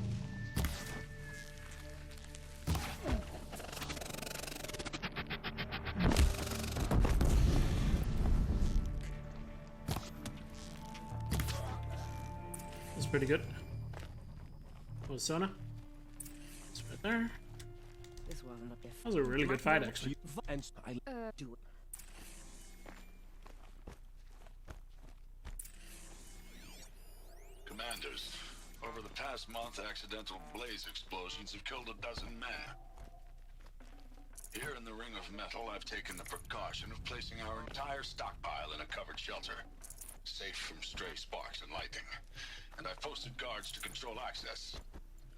That's pretty good. Oh, Sona. It's right there. This wasn't a That was a really good fight, actually. And I do it. Commanders, over the past month, accidental blaze explosions have killed 12 men. Here in the Ring of Metal, I've taken the precaution of placing our entire stockpile in a covered shelter, safe from stray sparks and lightning. And I've posted guards to control access.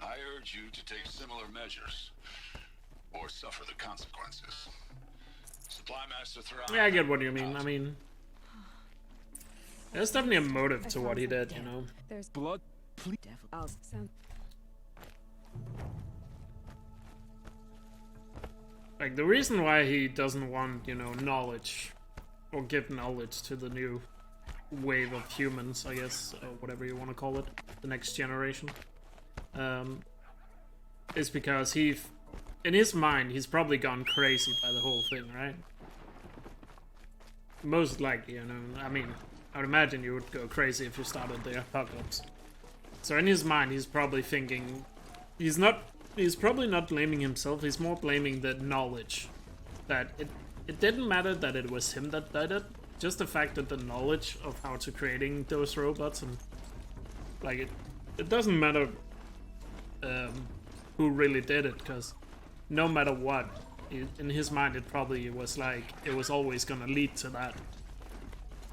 I urge you to take similar measures, or suffer the consequences. Supply Master Thrawn. Yeah, I get what you mean. I mean, there's definitely a motive to what he did, you know. There's blood. I'll sound. Like, the reason why he doesn't want, you know, knowledge, or give knowledge to the new wave of humans, I guess, or whatever you want to call it, the next generation, is because in his mind, he's probably gone crazy by the whole thing, right? Most likely, you know, I mean, I would imagine you would go crazy if you started the apocalypse. So in his mind, he's probably thinking, he's probably not blaming himself, he's more blaming the knowledge. That it didn't matter that it was him that did it, just the fact that the knowledge of how to creating those robots, and like it doesn't matter who really did it, because no matter what, in his mind it probably was like, it was always gonna lead to that.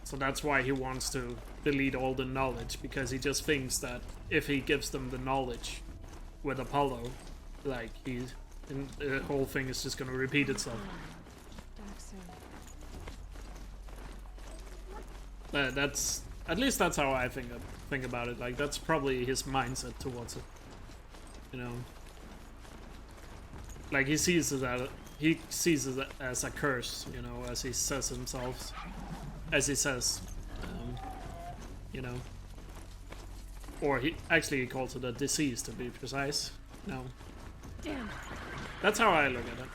So that's why he wants to delete all the knowledge, because he just thinks that if he gives them the knowledge with Apollo, like the whole thing is just gonna repeat itself. That's at least that's how I think about it. Like, that's probably his mindset towards it. You know, like he sees it as a curse. You know, as he says himself, you know, or he calls it a disease, to be precise. No, Damn. That's how I look at it.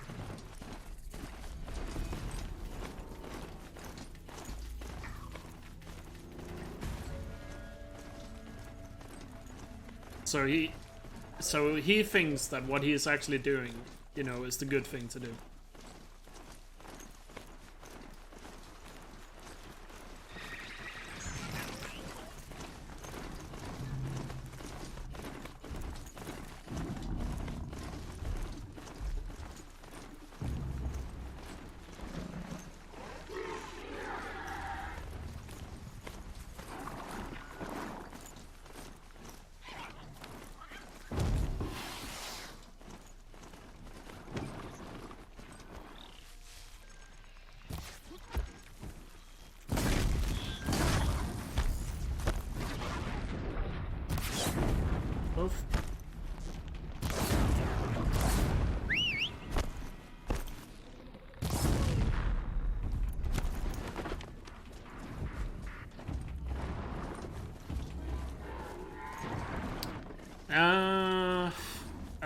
So he thinks that what he is actually doing, you know, is the good thing to do.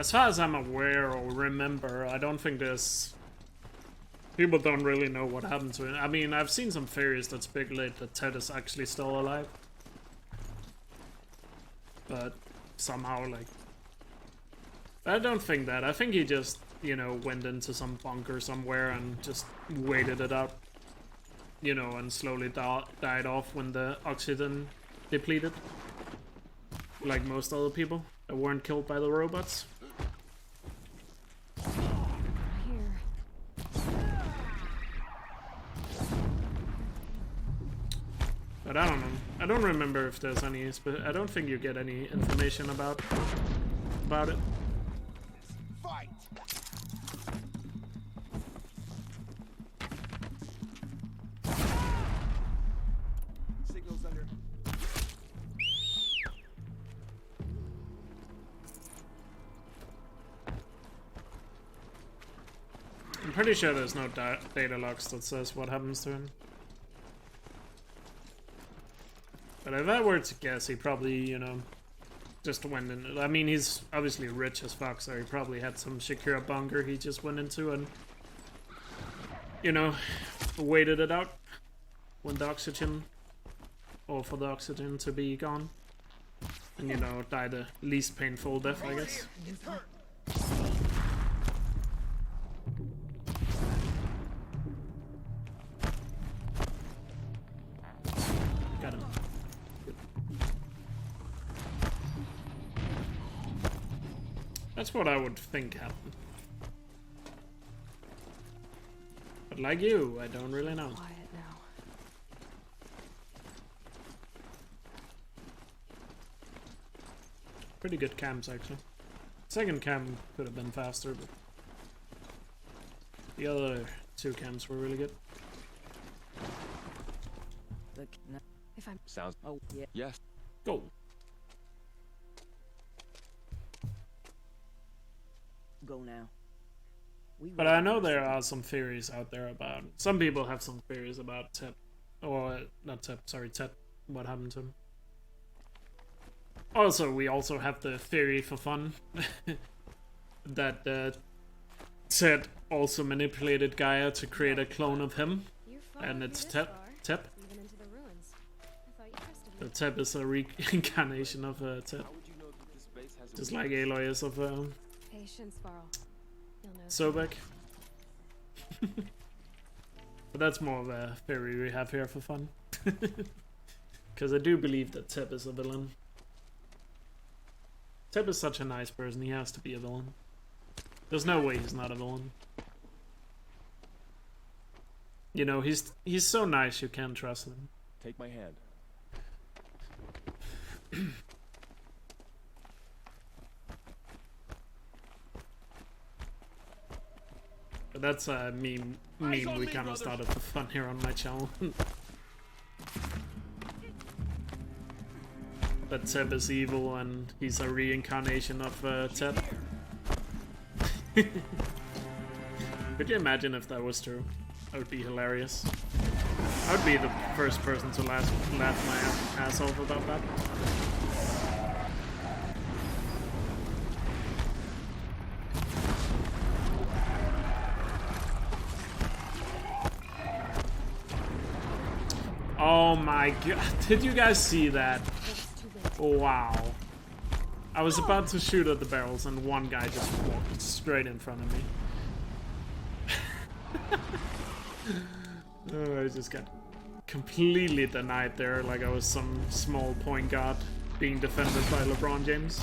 as far as I'm aware or remember, I don't think there's... People don't really know what happened to him. I mean, I've seen some theories that speculate that Ted is actually still alive. But somehow, like... I don't think that. I think he just, you know, went into some bunker somewhere and just waited it out. You know, and slowly died off when the oxygen depleted. Like most other people that weren't killed by the robots. But I don't know. I don't remember if there's any, I don't think you get any information about it. Fight! Signals under. I'm pretty sure there's no data logs that says what happens to him. But if I were to guess, he probably, you know, just went in. I mean, he's obviously rich as fuck, so he probably had some secure bunker he just went into and, you know, waited it out when the oxygen, or for the oxygen to be gone. And, you know, die the least painful death, I guess. Got him. That's what I would think happened. But like you, I don't really know. Quiet now. Pretty good cams, actually. Second cam could have been faster, but the other two cams were really good. Look, no. If I'm... Sounds... Oh, yeah. Yes. Go. Go now. But I know there are some theories out there about... Some people have some theories about Tep. Or, not Tep, sorry, Tep. What happened to him. Also, we also have the theory for fun. that Ted also manipulated Gaia to create a clone of him. And it's Tep. Tep. Even into the ruins. I thought you trusted me. The Tep is a reincarnation of Tep. Just like Aloy is of Patience, Varl. You'll know. Sobek. But that's more of a theory we have here for fun. Because I do believe that Tep is a villain. Tep is such a nice person, he has to be a villain. There's no way he's not a villain. You know, he's so nice you can't trust him. Take my hand. But that's a meme we kind of started for fun here on my channel. That Tep is evil and he's a reincarnation of Tep. Could you imagine if that was true? That would be hilarious. I would be the first person to laugh my ass off about that. Oh my god, did you guys see that? Wow. I was about to shoot at the barrels and one guy just walked straight in front of me. Oh, I just got completely denied there, like I was some small point guard being defended by LeBron James.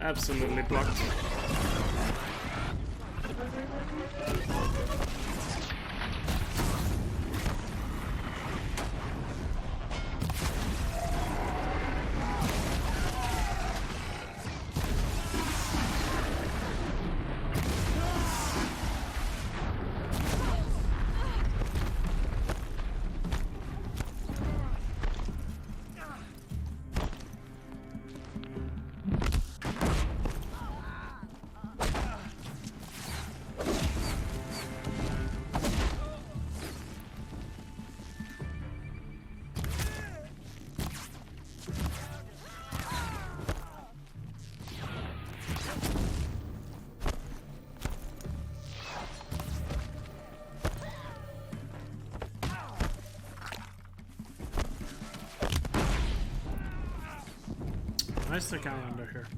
Absolutely blocked. Why is the guy under here?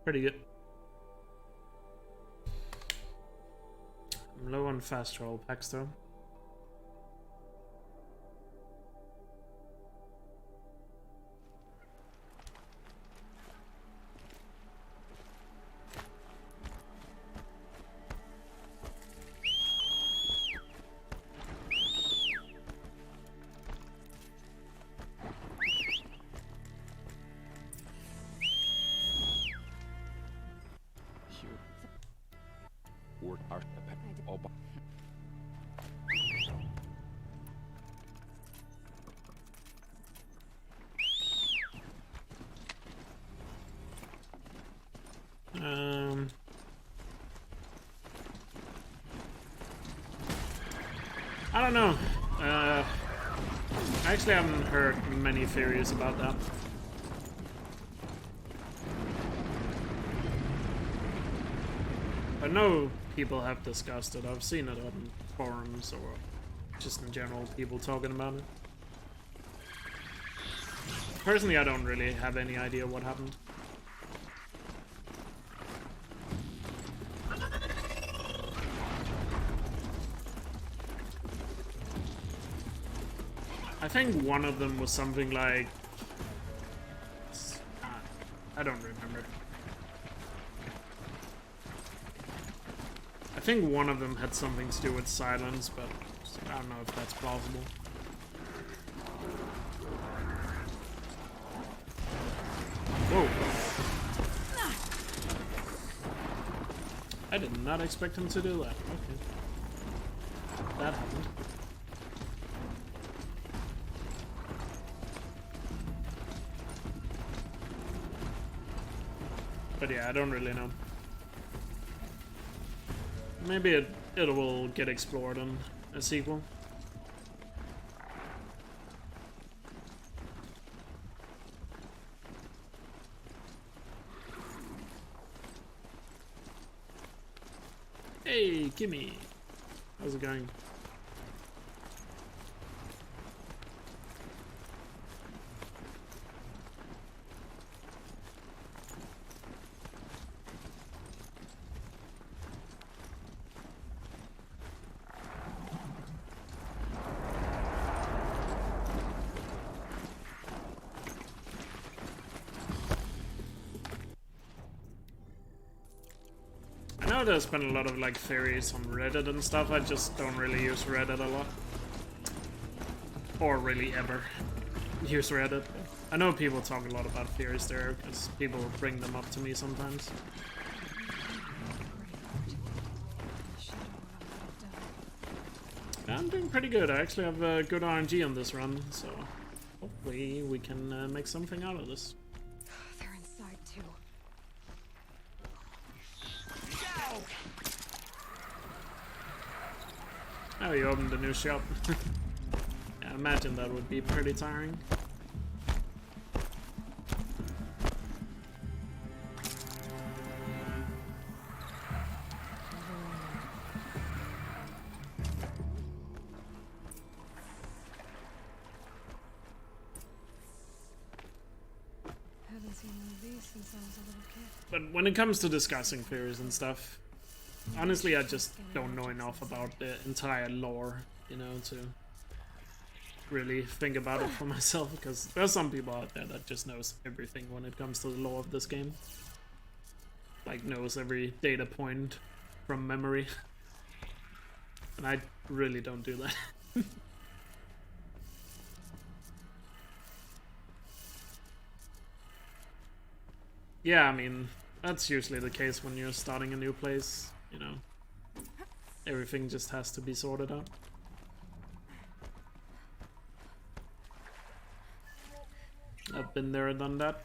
Pretty good. I'm low on fast travel packs though. Work our all by I don't know. I actually haven't heard many theories about that. I know people have discussed it. I've seen it on forums or just in general people talking about it. Personally, I don't really have any idea what happened. I think one of them was something like... I don't remember. I think one of them had something to do with silence, but I don't know if that's plausible. Whoa. I did not expect him to do that. Okay. That happened. But yeah, I don't really know. Maybe it will get explored in a sequel. Hey, Kimmy! How's it going? I know there's been a lot of like theories on Reddit and stuff. I just don't really use Reddit a lot, or really ever use Reddit. I know people talk a lot about theories there because people bring them up to me sometimes. I'm doing pretty good. I actually have good RNG on this run, so hopefully we can make something out of this. They're inside too. Oh, you opened a new shop. I imagine that would be pretty tiring. Haven't seen one of these since I was a little kid. But when it comes to discussing theories and stuff, honestly, I just don't know enough about the entire lore, you know, to really think about it for myself, because there's some people out there that just knows everything when it comes to the lore of this game. Like, knows every data point from memory. And I really don't do that. Yeah, I mean, that's usually the case when you're starting a new place, you know. Everything just has to be sorted out. I've been there and done that.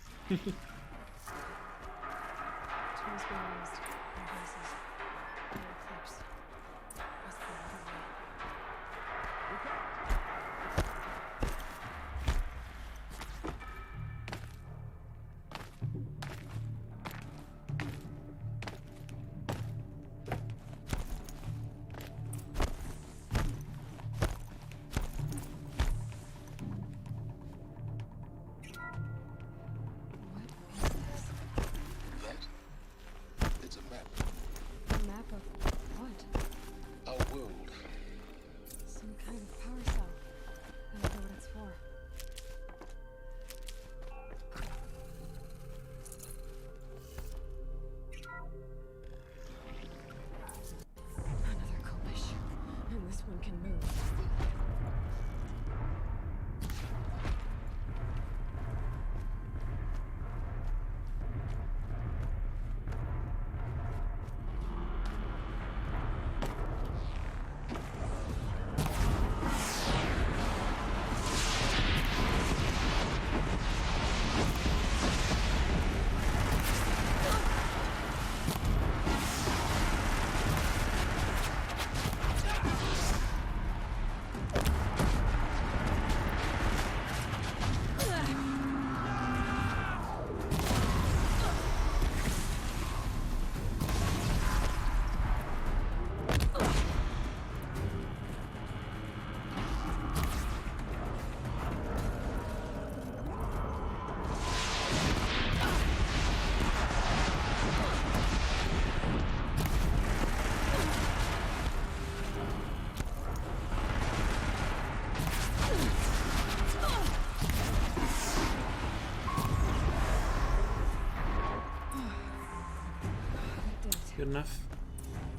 Good enough.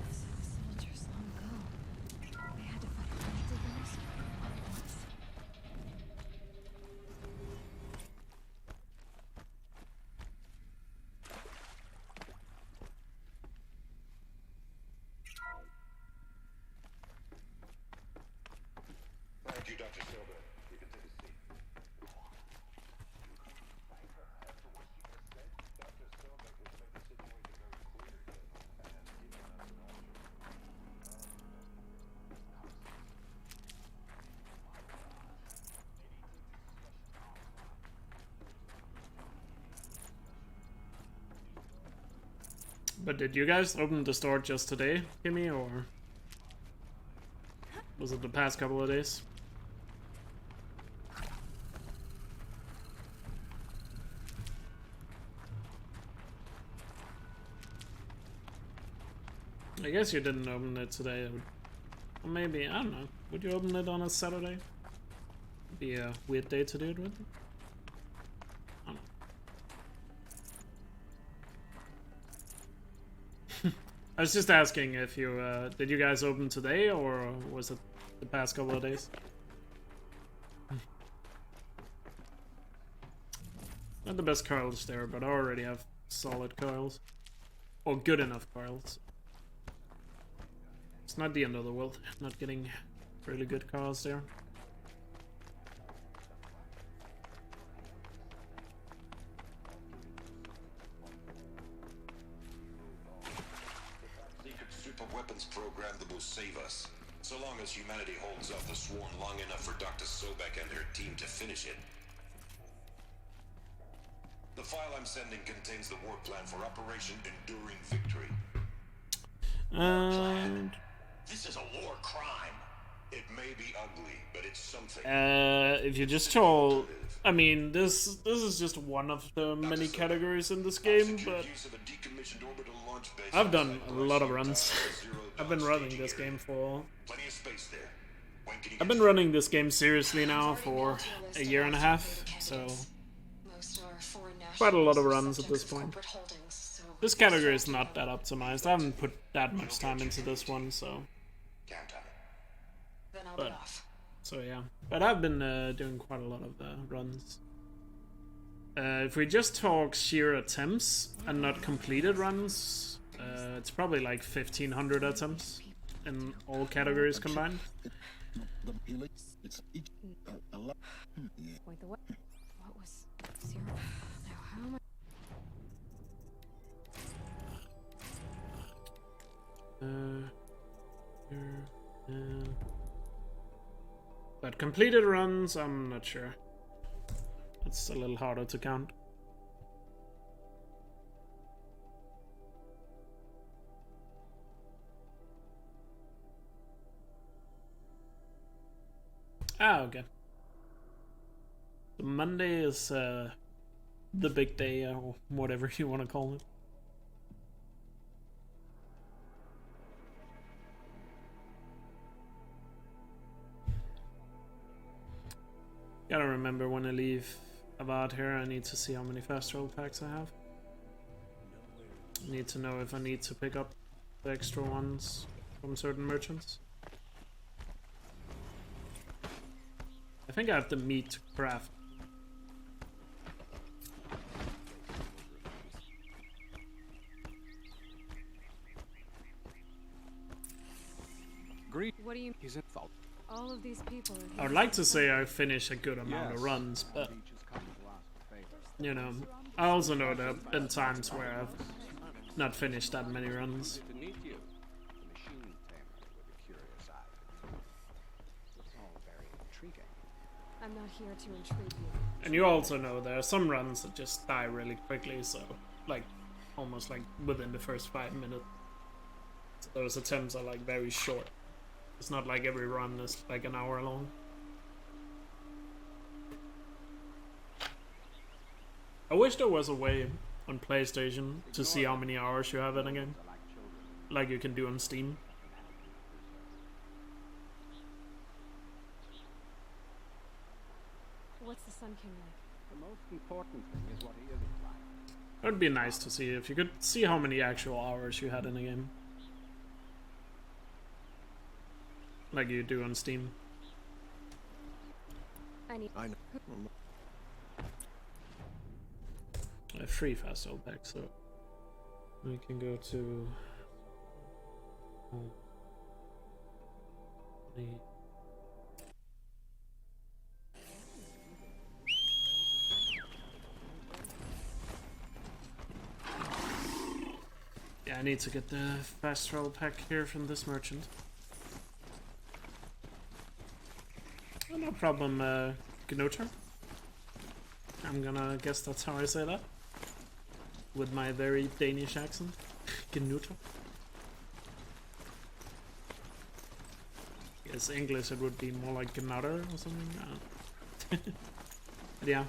Soldiers long ago. They had to fight hundreds of those all at once. Thank you, Dr. Silver. You can take a seat. But did you guys open the store just today, Kimmy, or was it the past couple of days? I guess you didn't open it today. Or maybe, I don't know. Would you open it on a Saturday? Be a weird day to do it with? I don't know. I was just asking if you, did you guys open today, or was it the past couple of days? Not the best coils there, but I already have solid coils. Or good enough coils. It's not the end of the world, not getting really good coils there. Secret super weapons program that will save us. So long as humanity holds off the Sworn long enough for Dr. Sobek and her team to finish it. The file I'm sending contains the war plan for Operation Enduring Victory. And This is a war crime. It may be ugly, but it's something. if you just told, I mean, this is just one of the many categories in this game, but I've done a lot of runs. I've been running this game for. I've been running this game seriously now for a year and a half, so quite a lot of runs at this point. This category is not that optimized. I haven't put that much time into this one, so. But, so yeah, but I've been doing quite a lot of runs. If we just talk sheer attempts and not completed runs, it's probably like 1,500 attempts in all categories combined. Point the way. What was 0? Now how am I? But completed runs, I'm not sure. It's a little harder to count. Ah, okay. The Monday is the big day, or whatever you want to call it. Gotta remember when I leave about here, I need to see how many fast travel packs I have. I need to know if I need to pick up the extra ones from certain merchants. I think I have the meat to craft. What do you? He's at fault. All of these people are here. I would like to say I finish a good amount of runs, but you know, I also know there have been times where I've not finished that many runs. To meet you, the machine tamer with a curious eye. It's all very intriguing. I'm not here to intrigue you. And you also know there are some runs that just die really quickly, so like almost like within the first 5 minutes. So those attempts are like very short. It's not like every run is like an hour long. I wish there was a way on PlayStation to see how many hours you have in a game, like you can do on Steam. What's the Sun King like? The most important thing is what he isn't like. It would be nice to see if you could see how many actual hours you had in a game. Like you do on Steam. I know. A free fast travel pack, so we can go to yeah, I need to get the fast travel pack here from this merchant. Oh, no problem, Gnota. I'm gonna guess that's how I say that. With my very Danish accent. Gnota. Yes, English it would be more like Gnota or something. I don't know. But yeah,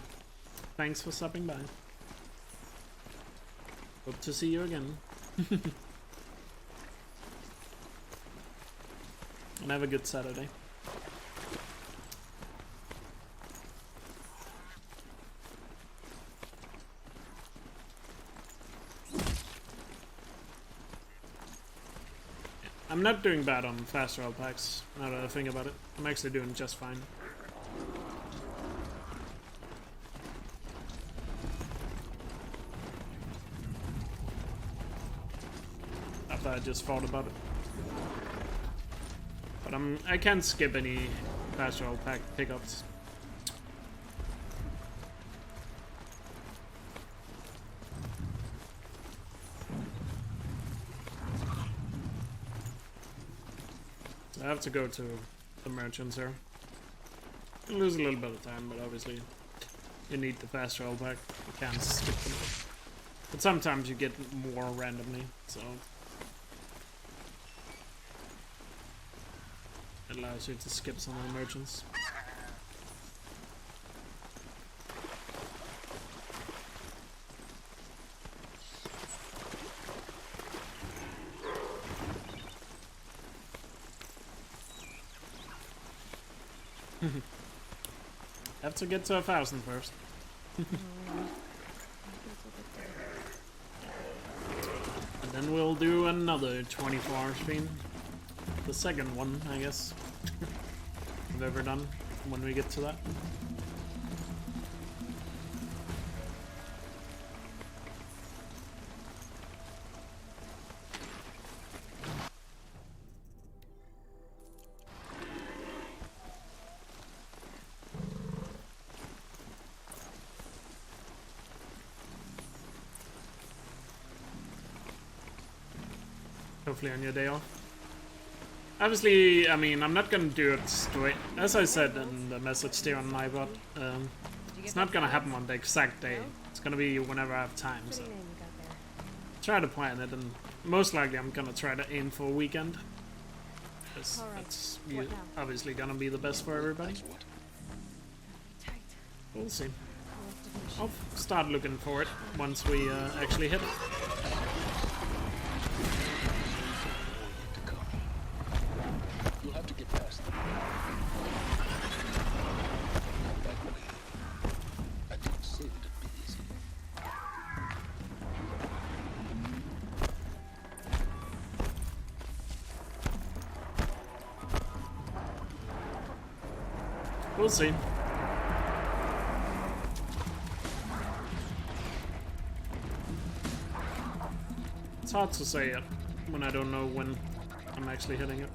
thanks for stopping by. Hope to see you again. And have a good Saturday. I'm not doing bad on fast travel packs, now that I think about it. I'm actually doing just fine. After I just thought about it. But I can't skip any fast travel pack pickups. I have to go to the merchants here. I lose a little bit of time, but obviously you need the fast travel pack. You can't skip them. But sometimes you get more randomly, so it allows you to skip some of the merchants. Have to get to 1,000 first. And then we'll do another 24-hour stream. The second one, I guess. I've ever done when we get to that. Hopefully on your day off. Obviously, I mean, I'm not gonna do it straight. As I said in the message there on my bot, it's not gonna happen on the exact day. It's gonna be whenever I have time, so try to plan it, and most likely I'm gonna try to aim for a weekend. Because that's obviously gonna be the best for everybody. We'll see. I'll start looking for it once we actually hit it. You'll have to get past them. That way. I didn't say that it'd be easy. We'll see. It's hard to say it when I don't know when I'm actually hitting it.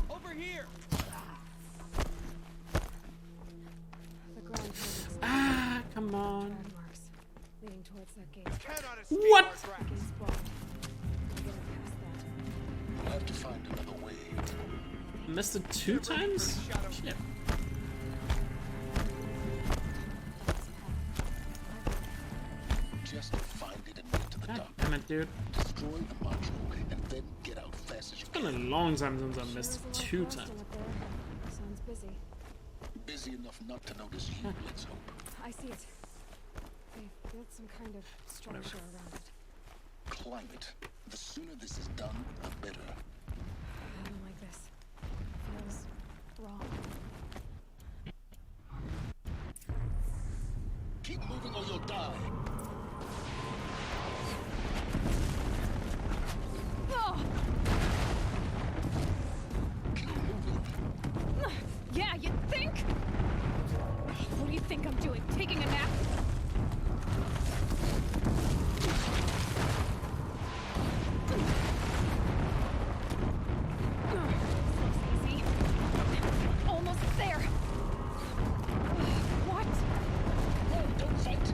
Over here. Ah, come on. Leading towards that gate. What? You'll have to find another way. Missed it 2 times? Shit. Just find it and get to the dock. Damn it, dude. Destroy the module and then get out fast as you It's been a long time since I missed it 2 times. Sounds busy. Busy enough not to notice you, let's hope. I see it. They've built some kind of structure around it. Climb it. The sooner this is done, the better. I don't like this. Feels wrong. die. Oh. Yeah, you think? What do you think I'm doing? Taking a nap? Easy. Almost there. What? Don't fight.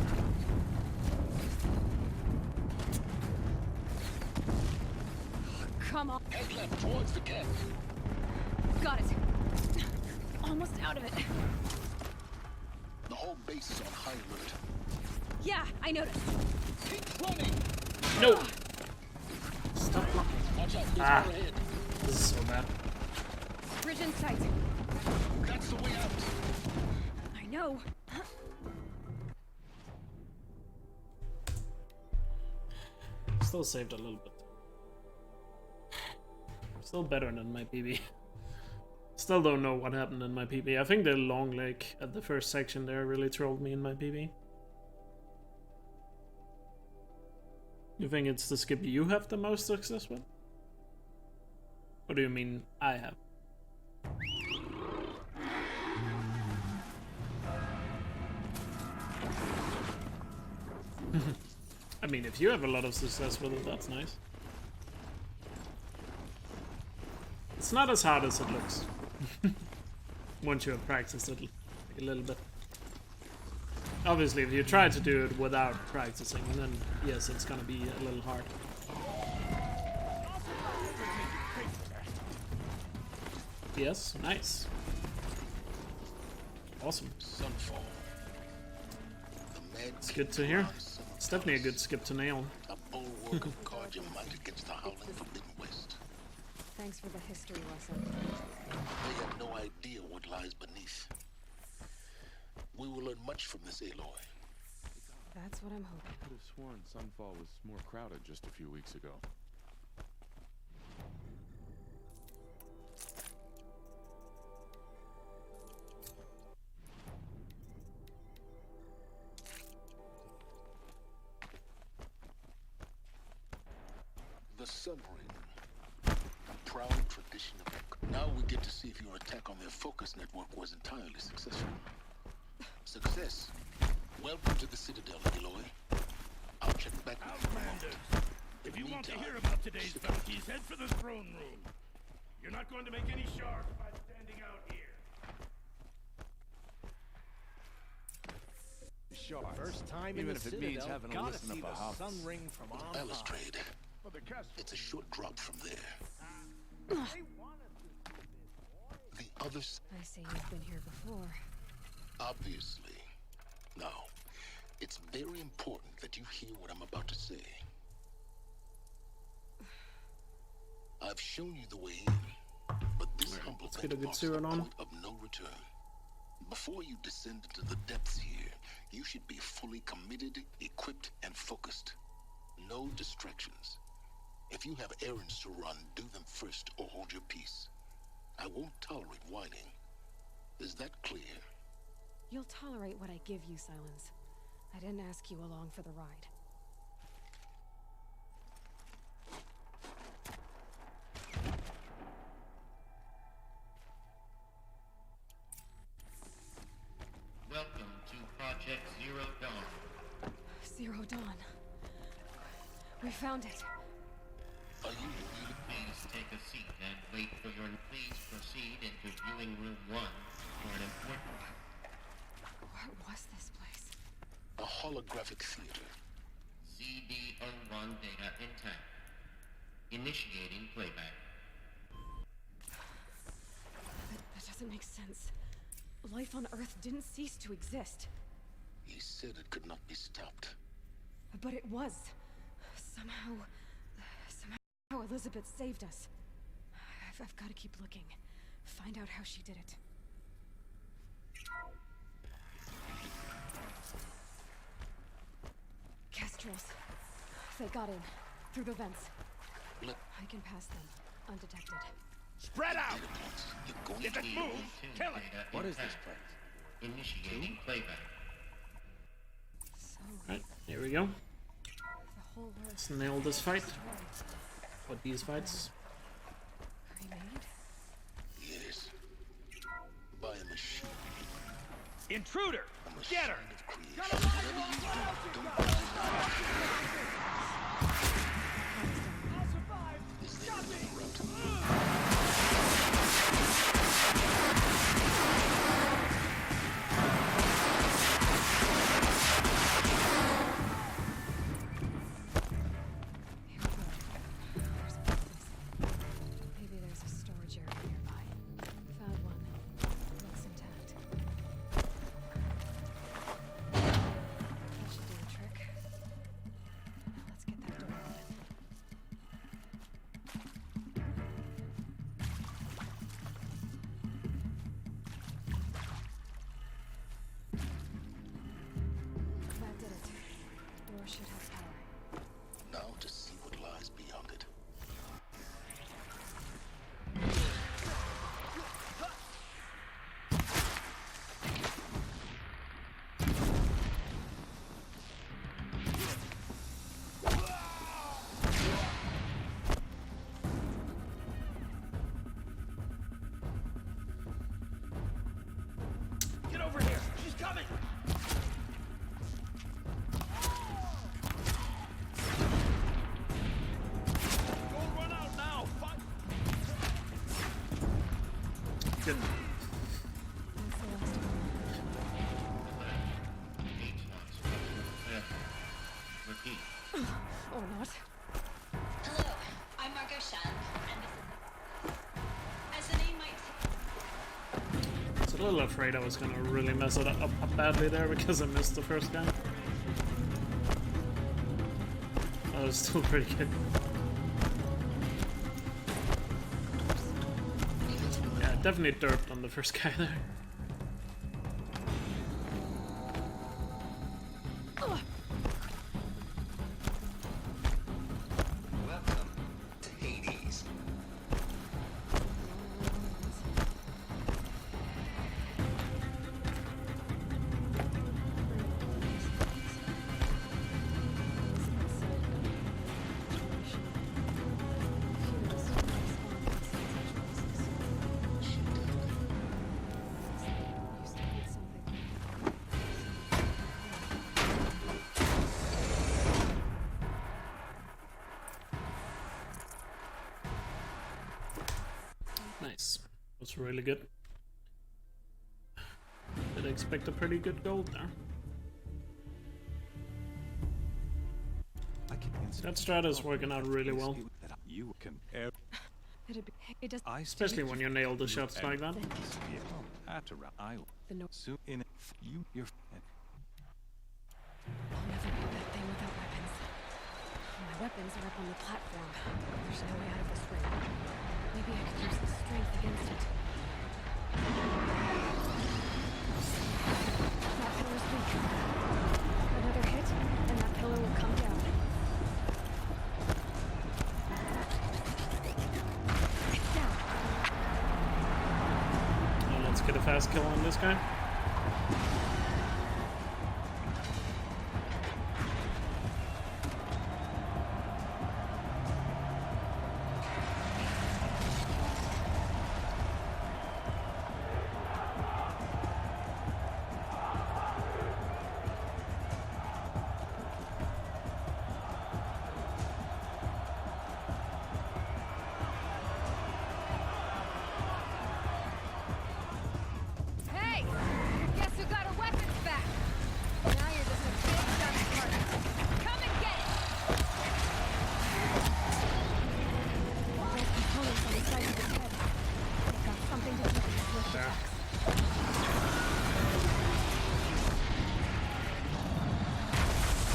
Come on. Head left towards the camp. Got it. Almost out of it. The whole base is on high alert. Yeah, I noticed. Keep running. No. Stop blocking. Watch out, Ah. there's more ahead. This is so bad. Bridge in sight. That's the way out. I know. Still saved a little bit. Still better than my PB. Still don't know what happened in my PB. I think the long leg at the first section there really trolled me in my PB. You think it's the skip you have the most success with? What do you mean I have? I mean, if you have a lot of success with it, that's nice. It's not as hard as it looks. Once you have practiced it a little bit. Obviously, if you try to do it without practicing, then yes, it's gonna be a little hard. Yes, nice. Awesome. Sunfall. It's good to hear. It's definitely a good skip to nail. A bulwark of guard your might against the howling forbidden west. Thanks for the history lesson. They have no idea what lies beneath. We will learn much from this Aloy. That's what I'm hoping. I could have sworn Sunfall was more crowded just a few weeks ago. The submarine. A proud tradition of Elk. Now we get to see if your attack on their focus network was entirely successful. Success. Welcome to the Citadel, Aloy. I'll check back with you in a moment. If you want to hear about today's bounties, head for the throne room. You're not going to make any shark by standing out here. Shark. First time Even in if the it means Citadel, having to gotta listen see up a the house. sun ring from on high. Balustrade. It's a short drop from there. The others, I see you've been here before. obviously. Now, it's very important that you hear what I'm about to say. I've shown you the way in, but this humble let's get a good vent marks the serial on. point of no return. Before you descend into the depths here, you should be fully committed, equipped, and focused. No distractions. If you have errands to run, do them first or hold your peace. I won't tolerate whining. Is that clear? You'll tolerate what I give you, Silence. I didn't ask you along for the ride. Welcome to Project Zero Dawn. Zero Dawn. We found it. Are you? Please take a seat and wait for your... Please proceed into viewing room 1 for an important... What was this place? A holographic theater. CD01 data intact. Initiating playback. That doesn't make sense. Life on Earth didn't cease to exist. He said it could not be stopped. But it was. Somehow Elizabeth saved us. I've got to keep looking. Find out how she did it. Kestrels. They got in. Through the vents. I can pass them. Undetected. Spread out! If it moves, kill it! What is this place? Initiating playback. So Right, here we go. The whole earth Let's nail this fight. destroyed. Or these fights. Remade? Yes. By a machine. Intruder! A machine Get her! of creation. Got a live one! I'll survive! Stop me! Maybe there's a storage area nearby. Found one. Looks intact. That should do the trick. Now let's get that door open. That did it. Door should have power. Now to see what lies beyond it. Get over here! She's coming! Don't run out now! Fuck! Good. That's the last one. Repeat. Or not. Hello, I'm Margot Shan, and this is... As the name might... I was a little afraid I was gonna really mess it up badly there because I missed the first guy. That was still pretty good. Yeah, definitely derped on the first guy there. Welcome to Hades. Nice. That's really good. Did expect a pretty good gold there. That strat is working out really well. You can It does. Especially when you nail the shots like that. The no. soon in you're I'll never build that thing without weapons. My weapons are up on the platform. There's no way out of this ring. Maybe I could use the strength against it. That pillar's weak. Another hit, and that pillar will come down. It's down. Now let's get a fast kill on this guy. Hey! Guess who got her weapons back? Now you're just a big dummy partner. Come and get it! Those components on the side of his head. They've got something to do with his lift There. attacks.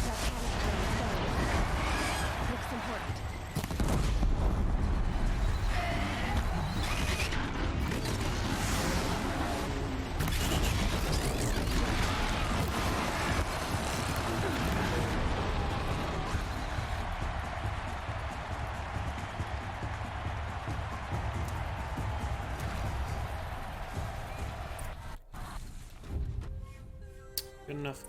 That canister on the side looks important. Good enough.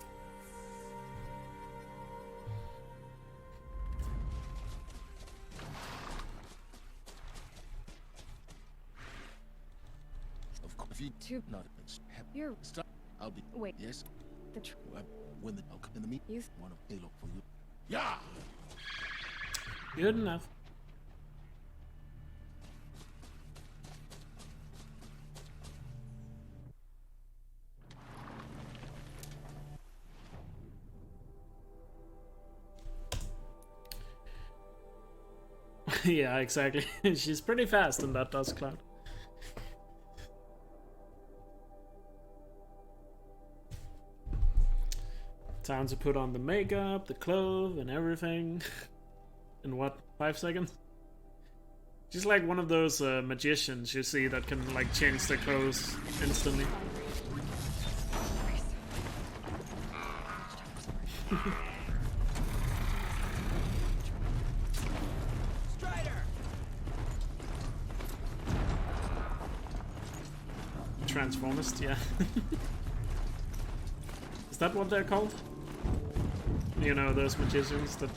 If you Two. not You're. stop, I'll be. Wait. Yes. The When the I'll come in the meet. You. One of Halo for you. Yeah. Good enough. Yeah, exactly. She's pretty fast in that dust cloud. Time to put on the makeup, the clothes, and everything. In what, 5 seconds? She's like one of those magicians you see that can like change their clothes instantly. Transformist, yeah. Is that what they're called? You know, those magicians that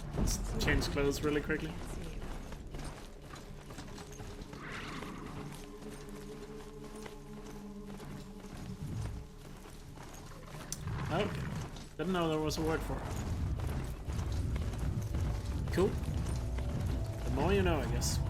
change clothes really quickly? Okay. Didn't know there was a word for it. Cool. The more you know, I guess.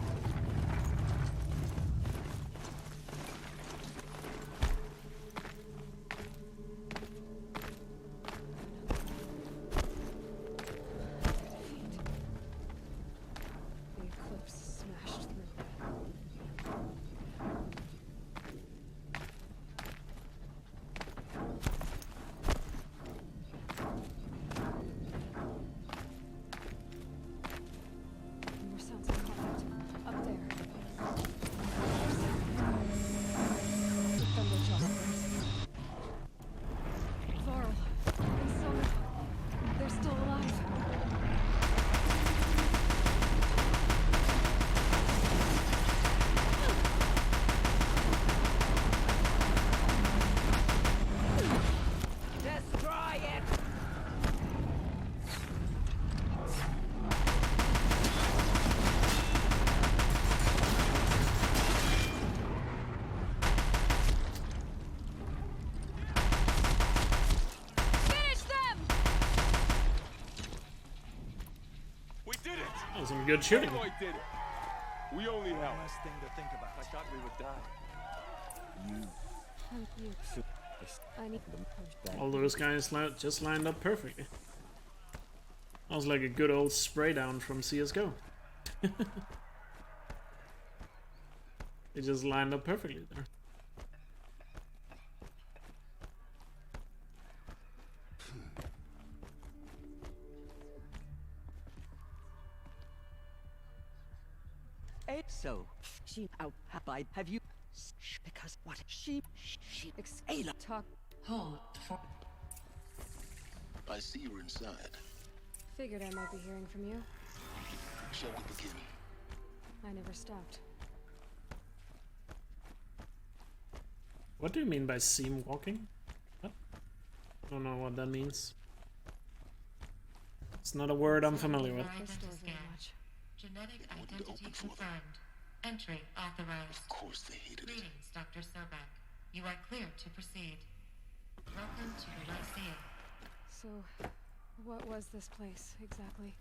Some good shooting. Did it. We only helped. Last thing to think about. I thought we would die. I need All those guys just lined up perfectly. That was like a good old spray down from CSGO. They just lined up perfectly there. So, she out by have you because what she Ayla talk. Hold for. I see you're inside. Figured I might be hearing from you. Shall we begin? I never stopped. What do you mean by seam walking? What? I don't know what that means. It's not a word I'm familiar with. Genetic identity confirmed. Entry authorized. Of course they hated it. Greetings, Dr. Sobek. You are clear to proceed. Welcome to the Lyceum. So, what was this place exactly?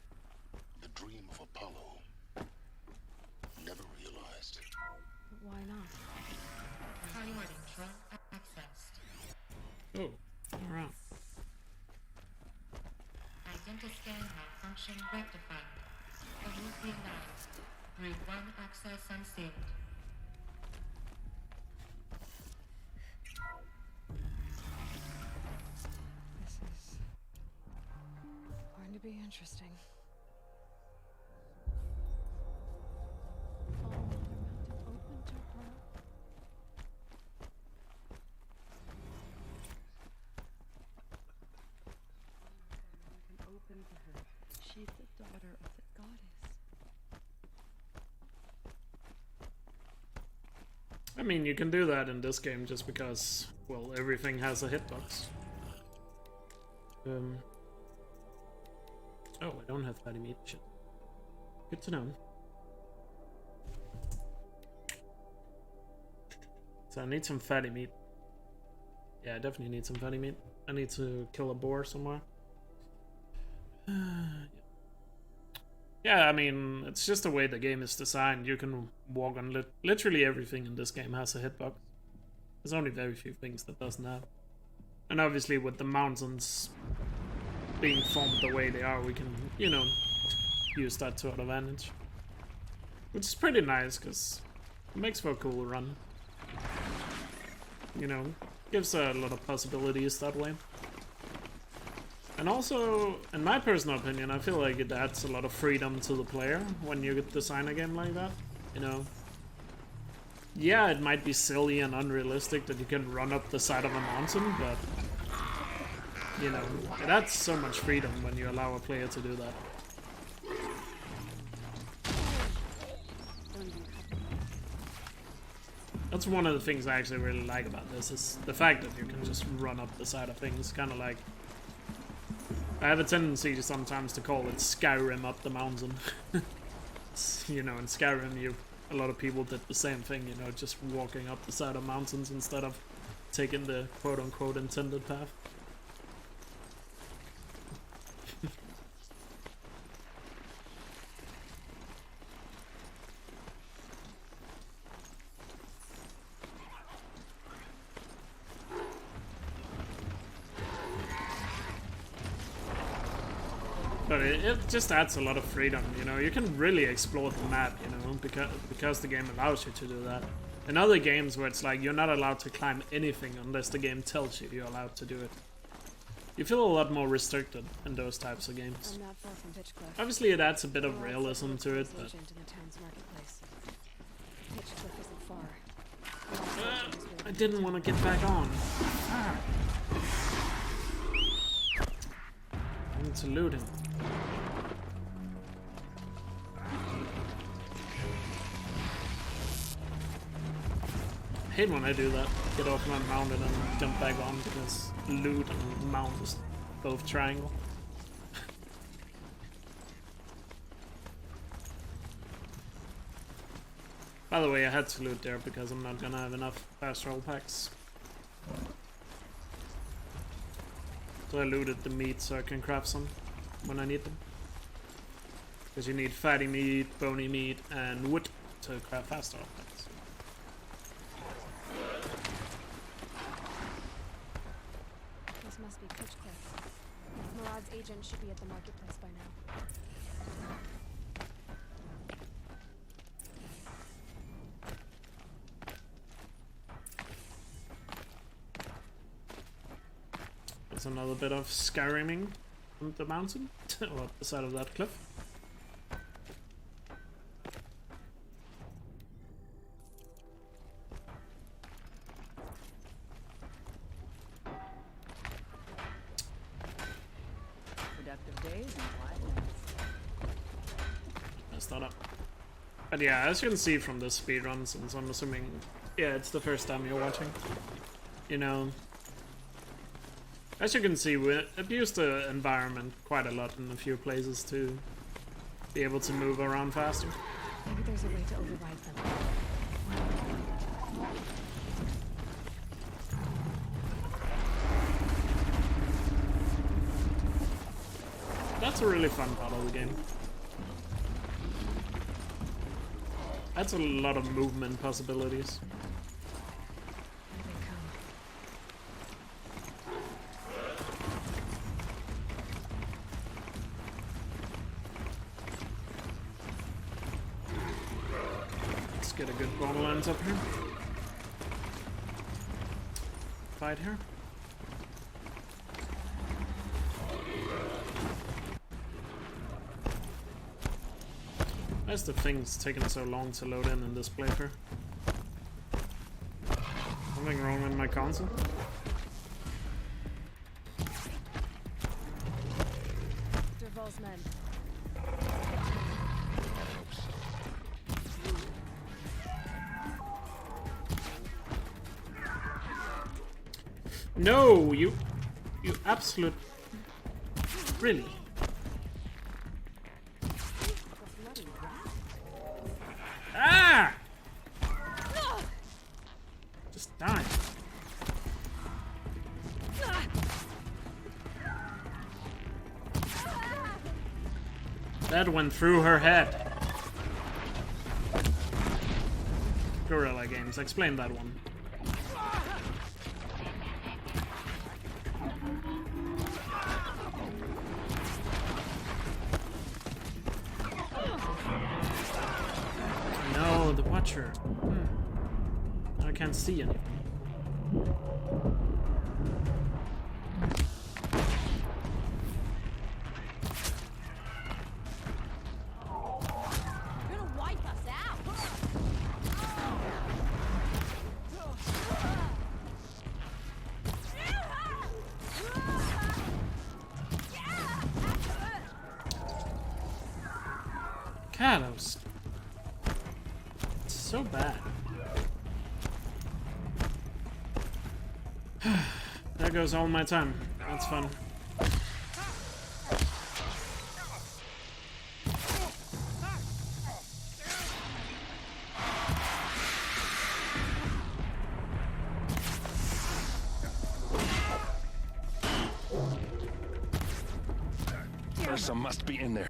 The dream of Apollo. Never realized. But why not? Priority drug accessed. Oh, alright. Identiscan malfunction rectified. Nuclearized. Group 1 access unsealed. This is going to be interesting. All Mother Mountain open to her. open to her. She's the daughter of the goddess. I mean, you can do that in this game just because, well, everything has a hitbox. Oh, I don't have fatty meat. Shit. Good to know. So I need some fatty meat. Yeah, I definitely need some fatty meat. I need to kill a boar somewhere. Yeah, I mean, it's just the way the game is designed. You can walk on literally everything in this game has a hitbox. There's only very few things that doesn't have. And obviously with the mountains being formed the way they are, we can, you know, use that to our advantage. Which is pretty nice, because it makes for a cool run. You know, gives a lot of possibilities that way. And also, in my personal opinion, I feel like it adds a lot of freedom to the player when you design a game like that. You know, yeah, it might be silly and unrealistic that you can run up the side of a mountain, but you know, it adds so much freedom when you allow a player to do that. That's one of the things I actually really like about this, is the fact that you can just run up the side of things, kind of like... I have a tendency sometimes to call it Skyrim up the mountain. You know, in Skyrim, a lot of people did the same thing, you know, just walking up the side of mountains instead of taking the quote-unquote intended path. But it just adds a lot of freedom, you know. You can really explore the map, you know, because the game allows you to do that. In other games where it's like you're not allowed to climb anything unless the game tells you you're allowed to do it. You feel a lot more restricted in those types of games. I'm not far from Pitchcliff. Obviously it adds a bit of realism to it, but... I didn't want to get back on. Ah. I need to loot him. I hate when I do that. Get off my mount and then jump back on, because loot and mount is both triangle. By the way, I had to loot there because I'm not gonna have enough fast travel packs. So I looted the meat so I can craft some when I need them. Because you need fatty meat, bony meat, and wood to craft fast travel packs. This must be Pitchcliff. Murad's agent should be at the marketplace by now. There's another bit of Skyriming on the mountain, or up the side of that cliff. Productive days and quiet nights. Messed that up. But yeah, as you can see from the speedrun, since I'm assuming, yeah, it's the first time you're watching, you know, as you can see, we abused the environment quite a lot in a few places to be able to move around faster. Maybe there's a way to override them. That's a really fun part of the game. That's a lot of movement possibilities. Get a good ball lens up here. Fight here. Why's the thing's taking so long to load in this playthrough? Something wrong with my console? Derval's men. No, you absolute... Really? Ah! Just die. That went through her head. Gorilla Games, explain that one. No, the Watcher. I can't see anything. God, that was so bad. There goes all my time. That's fun. Ursa must be in there.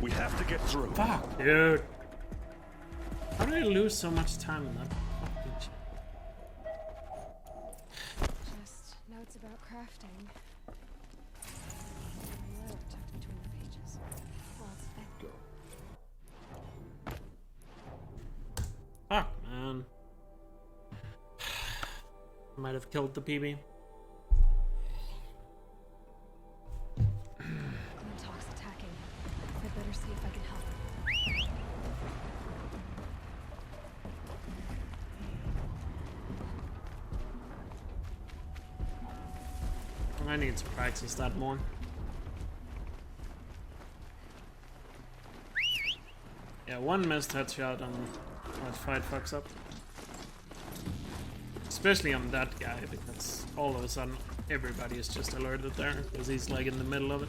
We have to get through. Fuck, dude. How did I lose so much time in that fucking shit? Just notes about crafting. A letter tucked between the pages. Lots of Fuck, man. Might have killed the PB. Talk's attacking. I'd better see if I can help. I need to practice that more. Yeah, one missed headshot and that fight fucks up. Especially on that guy, because all of a sudden everybody is just alerted there, because he's like in the middle of it.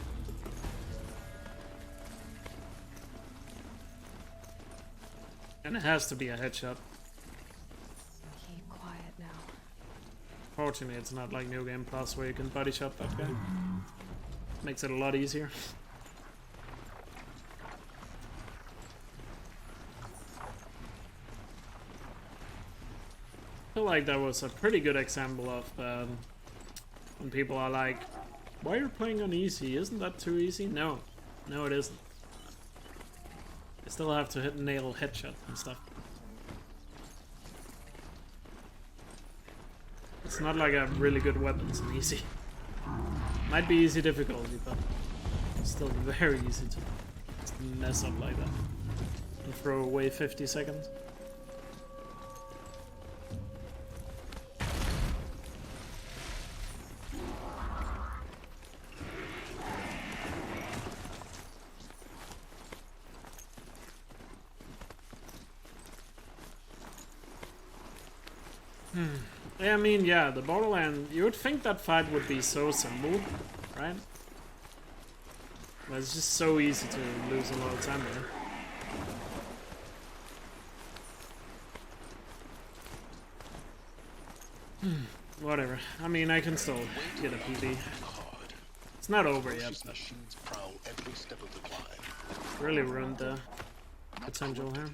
And it has to be a headshot. Keep quiet now. Fortunately, it's not like New Game Plus where you can body shot that guy. Makes it a lot easier. I feel like that was a pretty good example of when people are like, why are you playing on easy? Isn't that too easy? No. No, it isn't. You still have to nail headshot and stuff. It's not like I have really good weapons in easy. Might be easy difficulty, but it's still very easy to just mess up like that. And throw away 50 seconds. Yeah, I mean, yeah, the Borderland, you would think that fight would be so simple, right? But it's just so easy to lose a lot of time there. Whatever. I mean, I can still get a PB. It's not over yet, but really ruined the potential here.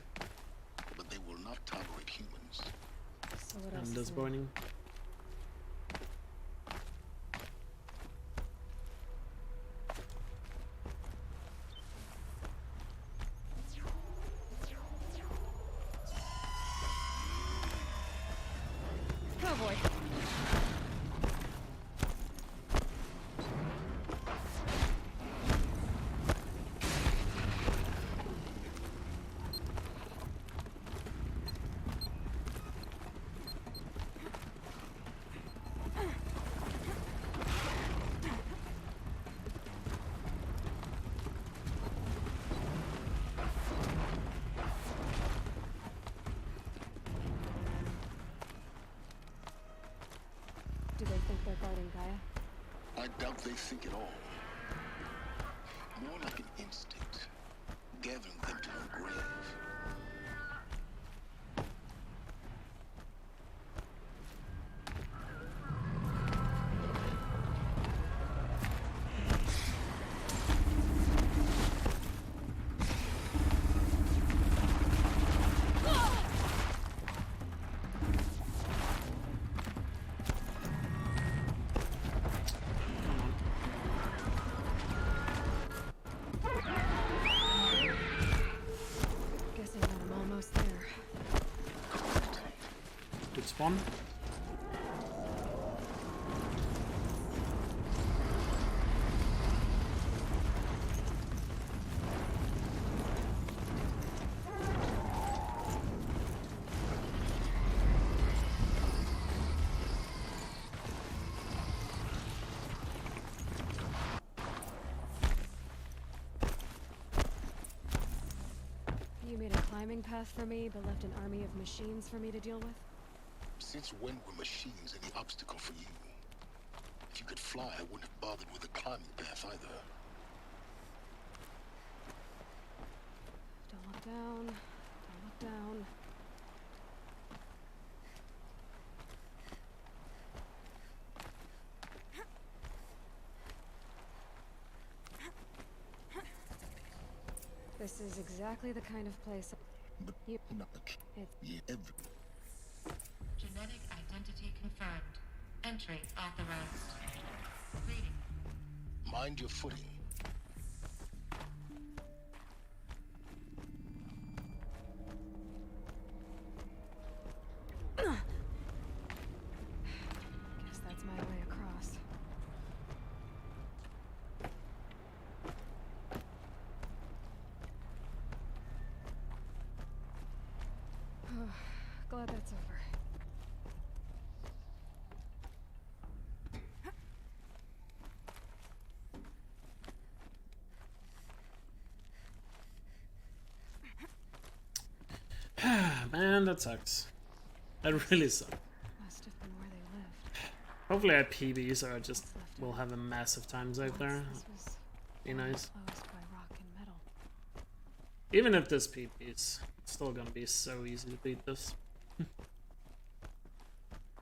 But they will not tolerate humans. So what else I'm is disappointing. Oh boy. Do they think they're guarding Gaia? I doubt they think at all. More like an instinct, gathering them to her grave. Good spawn. You made a climbing path for me, but left an army of machines for me to deal with? Since when were machines any obstacle for you? If you could fly, I wouldn't have bothered with a climbing path either. Don't look down. Don't look down. This is exactly the kind of place But you... not yeah, every Genetic identity confirmed. Entry authorized. Reading. mind your footing. Guess that's my way across. Glad that's over. Man, that sucks. That really sucks. Must have been where they lived. Hopefully I PB, so I just will have a massive time save there. This was Be nice. enclosed by rock and metal. Even if this PBs, it's still gonna be so easy to beat this.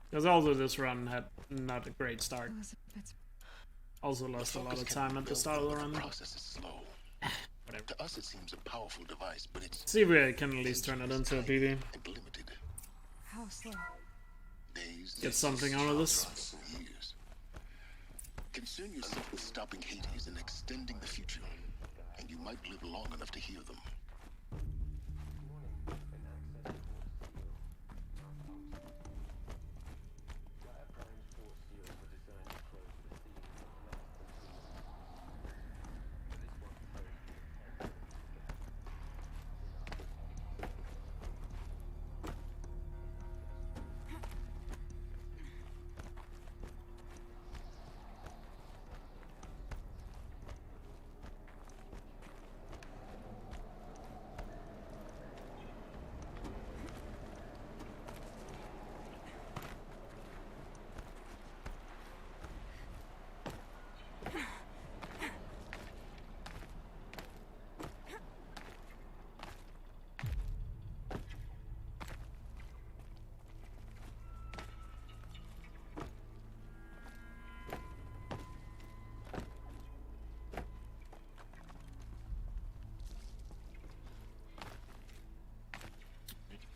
Because although this run had not a great start, also lost a lot of time at the start of the run. Process is slow. Whatever. To us, it seems a powerful device, but it's See if we can at least turn it into a PB. and limited. How slow? Days, Get something out of this. years. Concern yourself with stopping Hades and extending the future, and you might live long enough to hear them.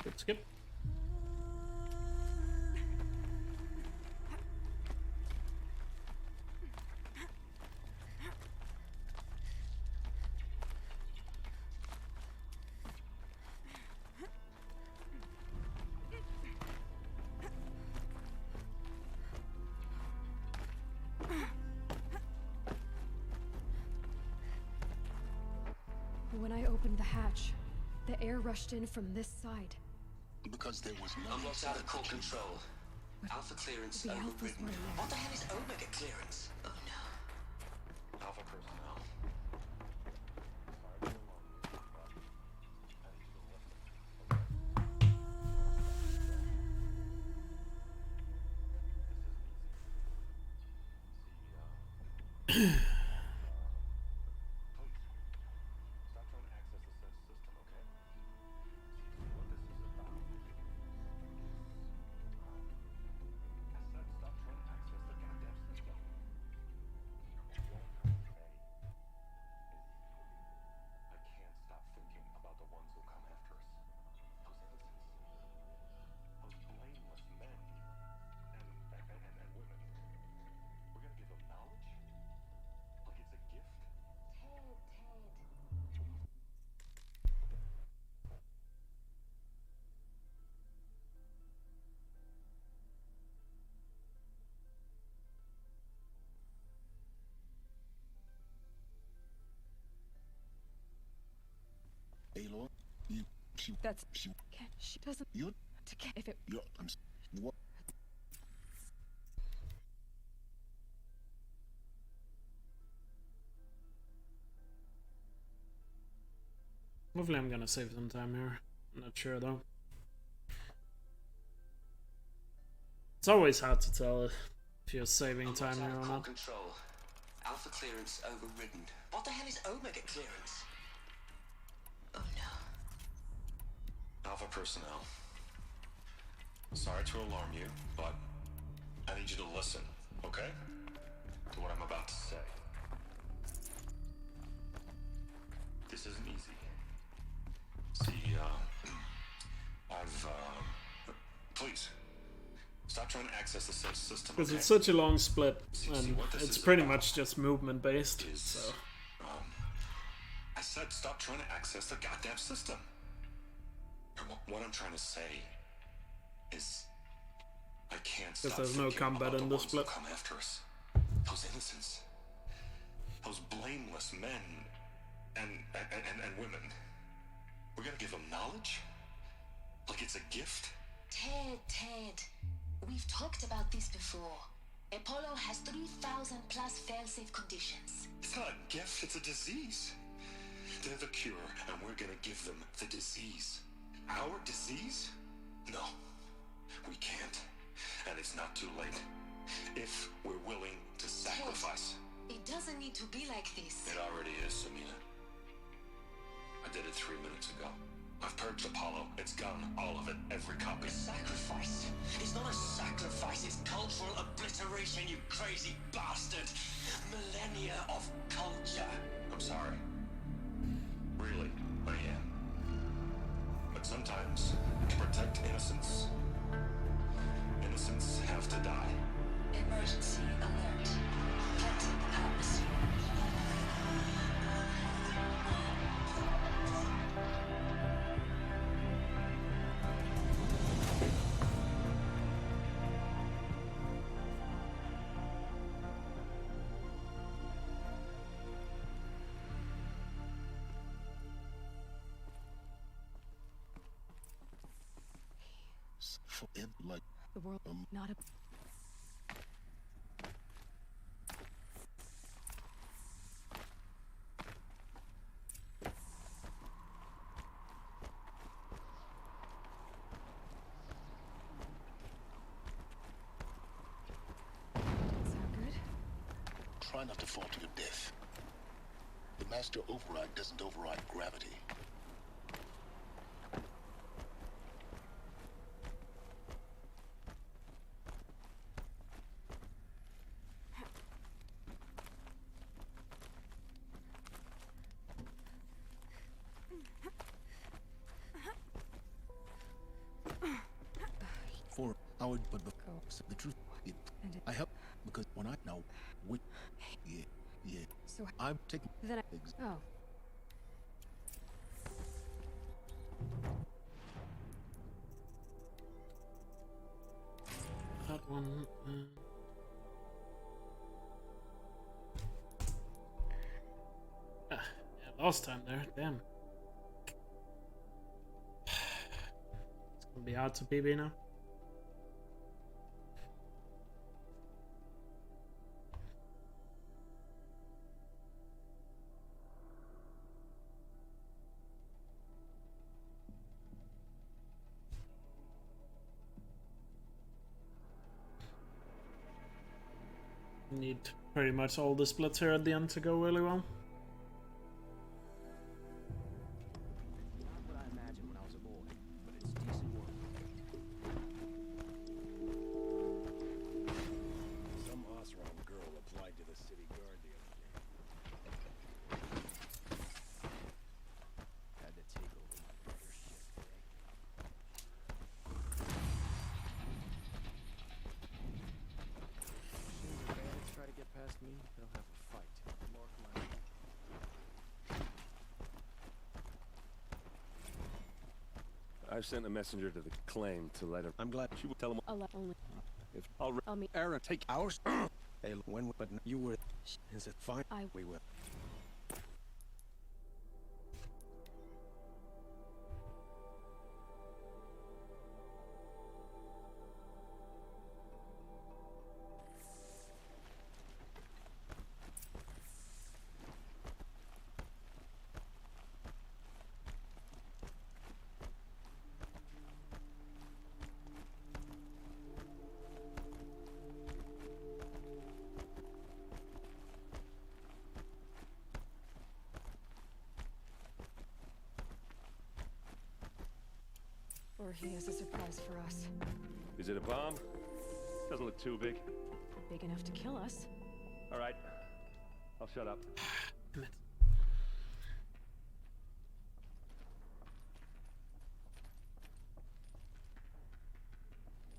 Good skip. When I opened the hatch, the air rushed in from this side. Because there was no... Unlocked out of core control. Alpha clearance The Alphas overridden. weren't there. What the hell is Omega clearance? Oh no. Alpha personnel. That's she doesn't You to get if it you what? Hopefully I'm gonna save some time here. I'm not sure though. It's always hard to tell if you're saving time here or not. Control. Alpha clearance overridden. What the hell is Omega clearance? Oh no. Alpha personnel. Sorry to alarm you, but I need you to listen, okay? To what I'm about to say. This isn't easy. See, please, stop trying to access the safe system, Because okay? it's such a long split, See and what this it's is pretty about much just movement based, so... I said stop trying to access the goddamn system. What I'm trying to say is I can't stop there's no thinking combat about in the this ones who split. come after us. Those innocents. Those blameless men and women. We're gonna give them knowledge? Like it's a gift? Ted. We've talked about this before. Apollo has 3,000 plus fail-safe conditions. It's not a gift, it's a disease. They're the cure, and we're gonna give them the disease. Our disease? No, we can't. And it's not too late. If we're willing to sacrifice. It doesn't need to be like this. It already is, Samina. I did it 3 minutes ago. I've purged Apollo. It's gone. All of it. Every copy. Sacrifice? It's not a sacrifice, it's cultural obliteration, you crazy bastard! Millennia of culture. I'm sorry. Really, I am. But sometimes, to protect innocence, innocents have to die. Emergency alert. Planting house. For it like the world not a try not to fall to your death. The master override doesn't override gravity. For our but the truth I help because when I know we yeah so I'm taking then oh that one yeah, lost time there, damn. It's gonna be hard to PB now. Need pretty much all the splits here at the end to go really well. Not what I imagined when I was a boy, but it's decent work. Some Osram girl applied to the city guard the other day. Had to take over my brother's shift today. Try to get past me, they'll have to fight. Mark my I've sent a messenger to the claim to let her. I'm glad she will tell him. only If I'll mean Aaron, take ours. Hey, when but you were is it fine? We will. he has a surprise for us. Is it a bomb? Doesn't look too big. Big enough to kill us. All right. I'll shut up.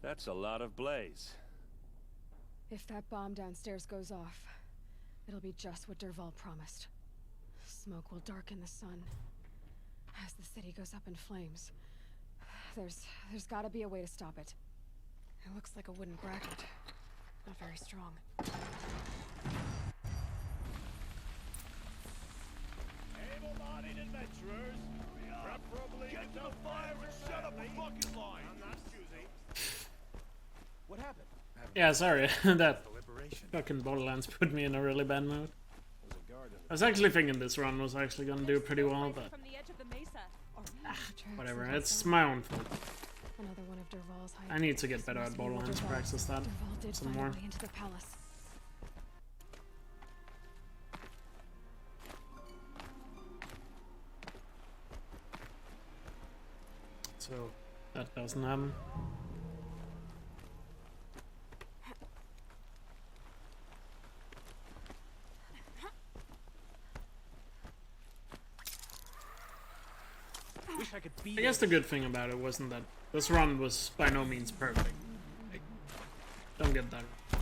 That's a lot of blaze. If that bomb downstairs goes off, it'll be just what Dervahl promised. Smoke will darken the sun. As the city goes up in flames, there's gotta be a way to stop it. It looks like a wooden bracket. Not very strong. Able-bodied adventurers, preferably get to the fire and shut up the fucking line. I'm not choosing. What happened? Yeah, sorry. That fucking Borderlands put me in a really bad mood. I was actually thinking this run was actually gonna do pretty well, but whatever. It's my own fault. Another one of Dervahl's I need to get better at Borderlands, practice that some more. Into the palace. So that doesn't happen. Wish I could be I guess the good thing about it wasn't that this run was by no means perfect. Like, don't get that wrong.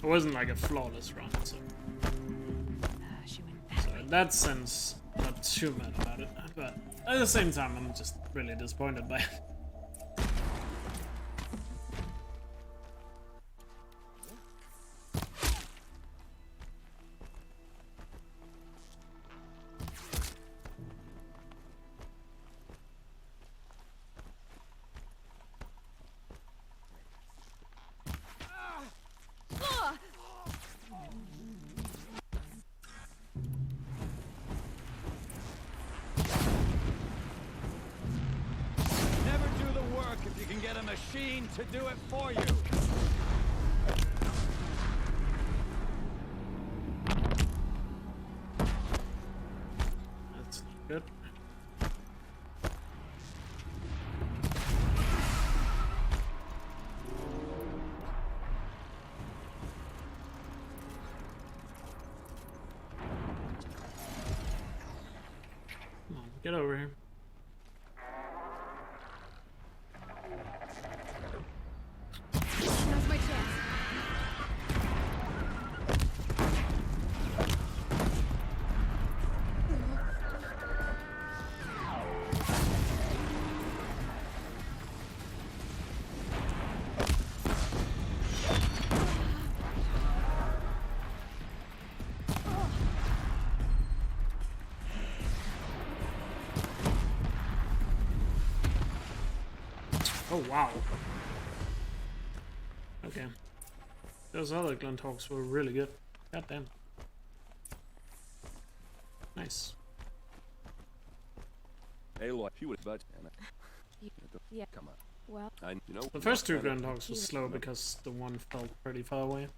It wasn't like a flawless run, so in that sense, not too mad about it. But at the same time, I'm just really disappointed by it. Never do the work if you can get a machine to do it for you. That's not good. Come on, get over here. Now's my chance. Oh wow. Okay. Those other Glinthawks were really good. God damn. Nice. Aloy, if you would budge. Yeah. Come on. Well, You know, The first two Glinthawks was slow because the one felt pretty far away.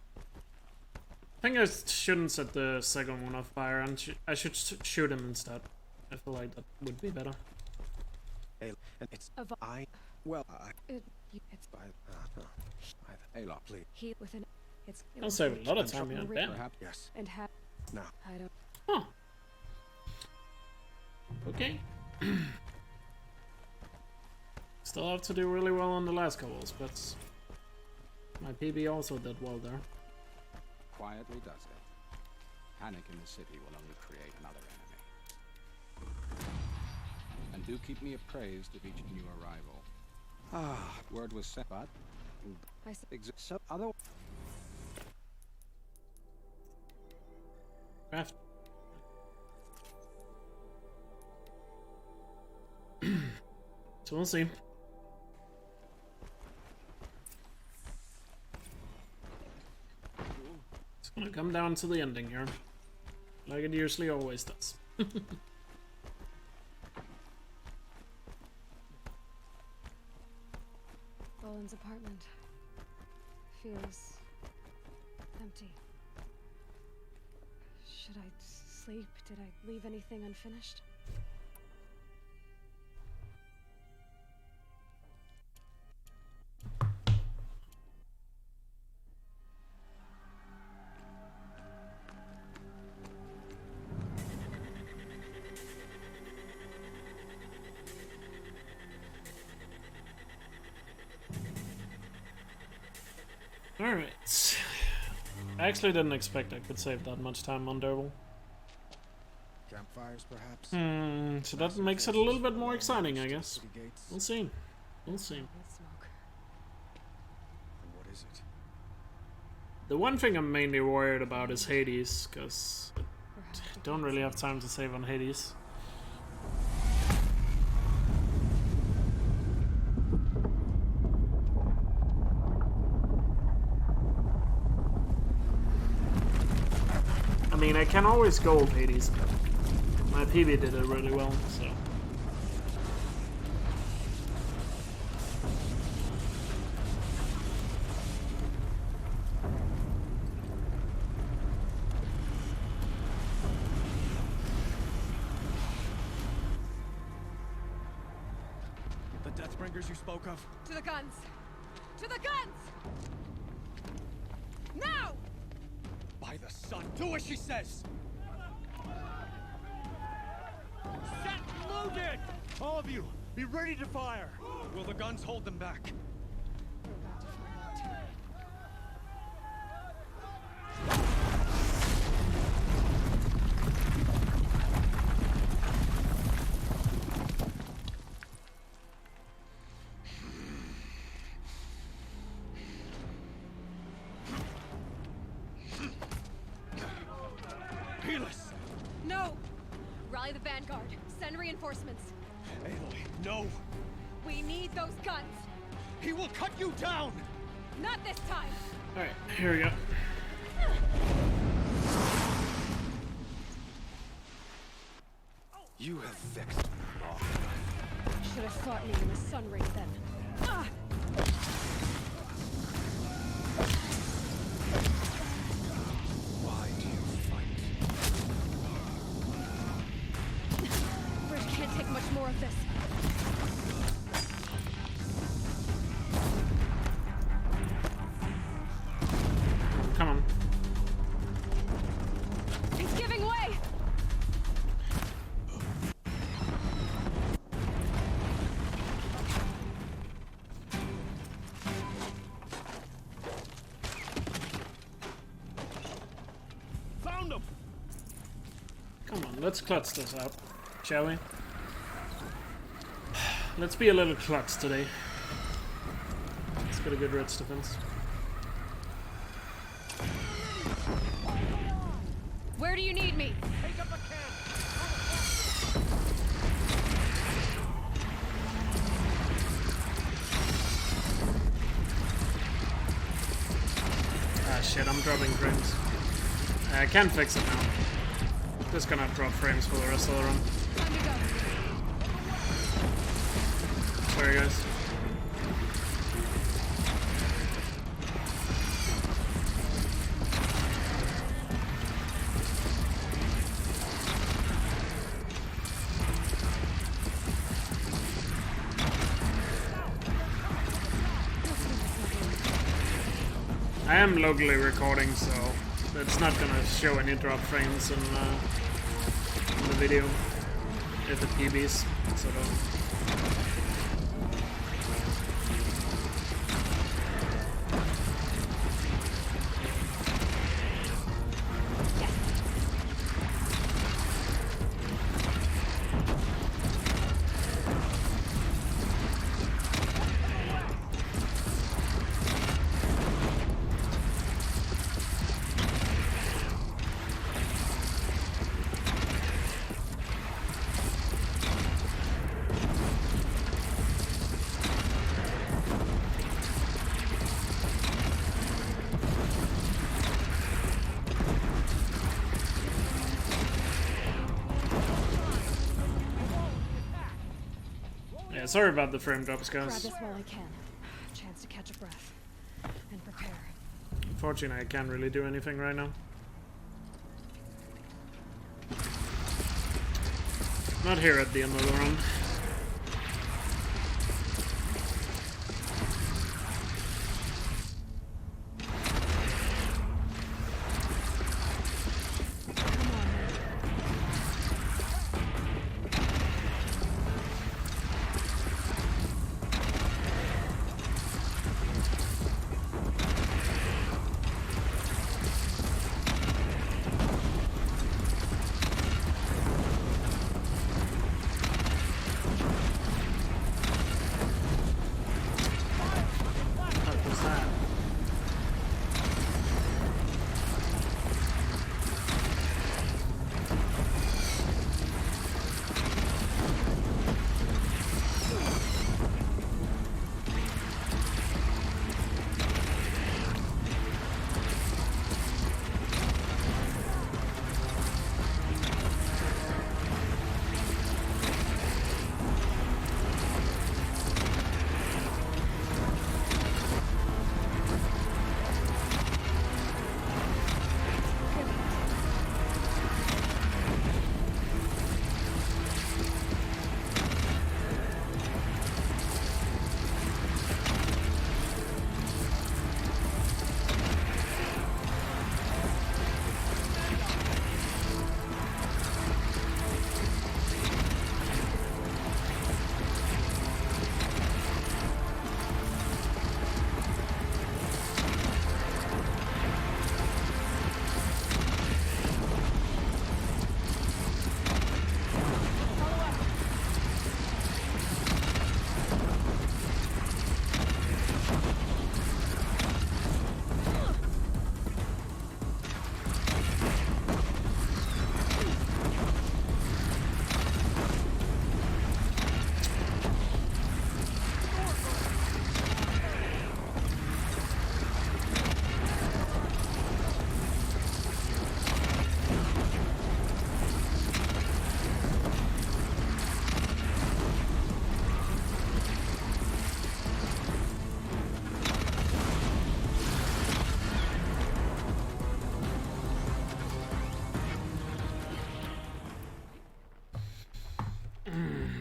I think I shouldn't set the second one off fire, and I should shoot him instead. I feel like that would be better. Hey, and it's it's by Aloy, please. he with an it's. it I'll will save a reach lot of and time here. will Damn. Perhaps yes. And have No. I don't. Huh. Okay. Still have to do really well on the last couple, but my PB also did well there. Quietly does it. Panic in the city will only create another enemy. And do keep me appraised of each new arrival. Word was sent, but I said so other. Craft. So we'll see. It's gonna come down to the ending here, like it usually always does. Boland's apartment feels empty. Should I sleep? Did I leave anything unfinished? Alright. I actually didn't expect I could save that much time on Derval. Campfires, perhaps? So that makes it a little bit more exciting, I guess. We'll see. We'll see. And what is it? The one thing I'm mainly worried about is Hades, because I don't really have time to save on Hades. I mean, I can always gold Hades, but my PB did it really well, so... The Deathbringers you spoke of? To the guns! To the guns! Now! By the sun, do as she says! Set loaded! All of you, be ready to fire! Will the guns hold them back? No! Rally the vanguard. Send reinforcements. Aloy, no! We need those guns! He will cut you down! Not this time! Alright, here we go. You have vexed me, Law. Should have fought me in the sun ring then. Ah! Why do you fight? Bridge can't take much more of this. Come on. It's giving way! Found him! Come on, let's clutch this out, shall we? Let's be a little clutch today. Let's get a good Ritz defense. Where do you need me? Take up a can! Ah shit, I'm dropping frames. I can fix it now. Just gonna drop frames for the rest of the run. Time to go. Sorry guys. I am locally recording, so it's not gonna show any drop frames in the video if it PBs, so don't. Yeah, sorry about the frame drops, Grab guys. this while I can. Chance to catch a breath. And prepare. Unfortunately, I can't really do anything right now. Not here at the end of the run.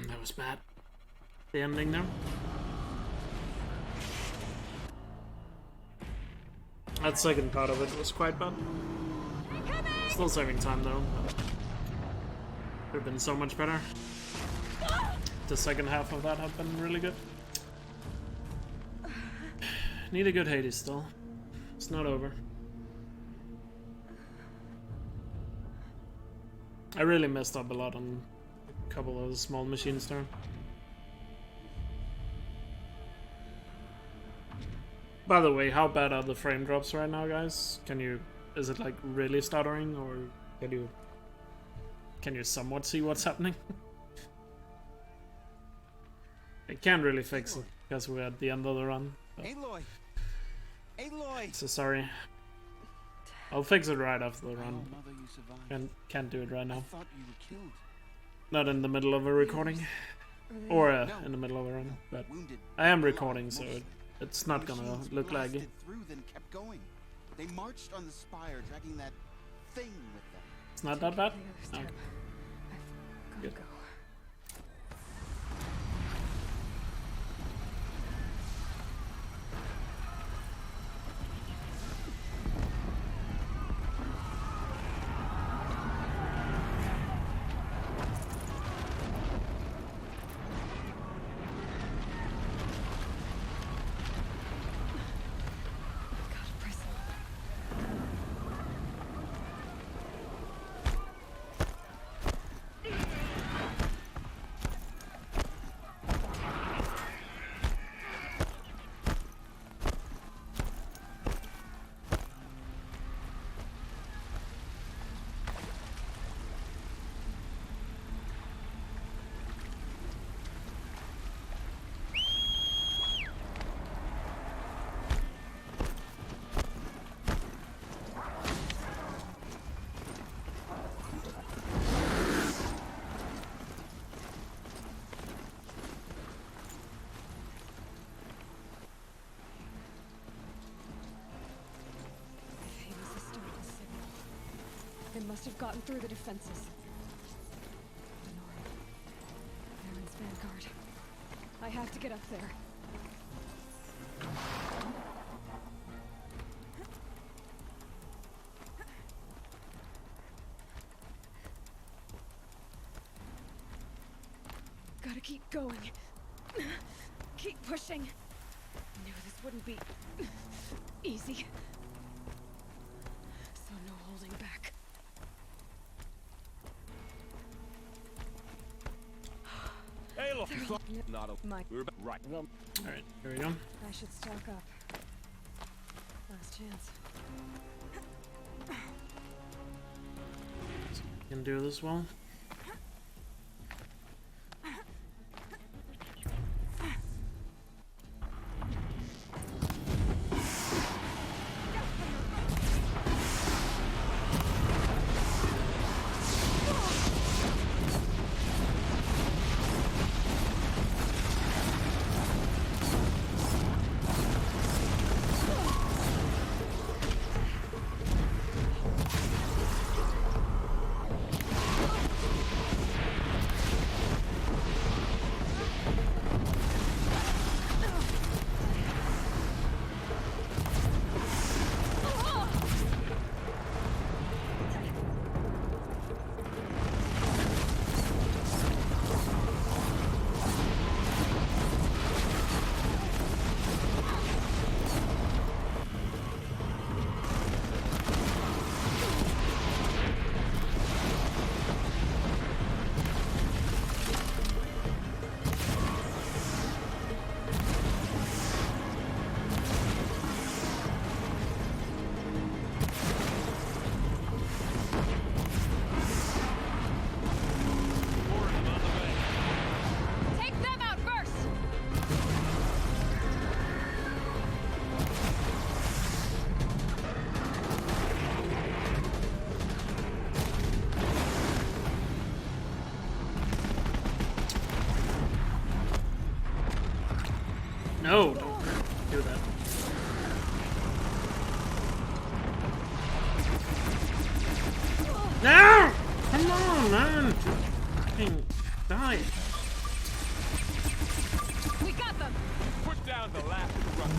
That was bad. The ending there. That second part of it was quite bad. Still saving time though. Could have been so much better. The second half of that have been really good. Need a good Hades still. It's not over. I really messed up a lot on a couple of the small machines there. By the way, how bad are the frame drops right now, guys? Can you... is it like really stuttering, or can you somewhat see what's happening? I can't really fix it because we're at the end of the run. Aloy! Aloy! So sorry. I'll fix it right after the run. Can't do it right now. Thought you were killed. Not in the middle of a recording. Or in the middle of a run. But I am recording, so it's not gonna look laggy. Through, then kept going. They marched on the spire, dragging that thing with them. It's not that bad? Okay. Good. They must have gotten through the defenses. Denora. Baron's vanguard. I have to get up there. Gotta keep going. Keep pushing. Knew this wouldn't be easy. So no holding back. Hey, look, not a we're right. Alright, here we go. I should stock up. Last chance. Can do this well. No, don't do that. No! Come on, man! Fucking die. We got them! Put down the last run.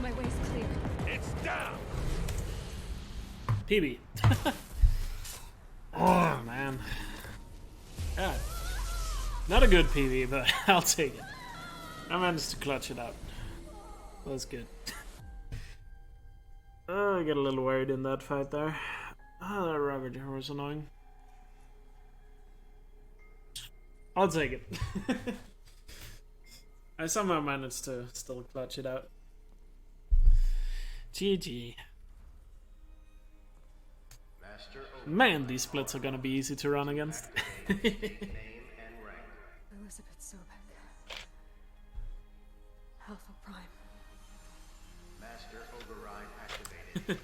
My way's clear. It's down! PB. Oh, man. Yeah. Not a good PB, but I'll take it. I managed to clutch it out. That was good. I got a little worried in that fight there. Ah, that Ravager was annoying. I'll take it. I somehow managed to still clutch it out. GG. Man, these splits are gonna be easy to run against. Elizabeth Sobek. Alpha Prime. Master override activated.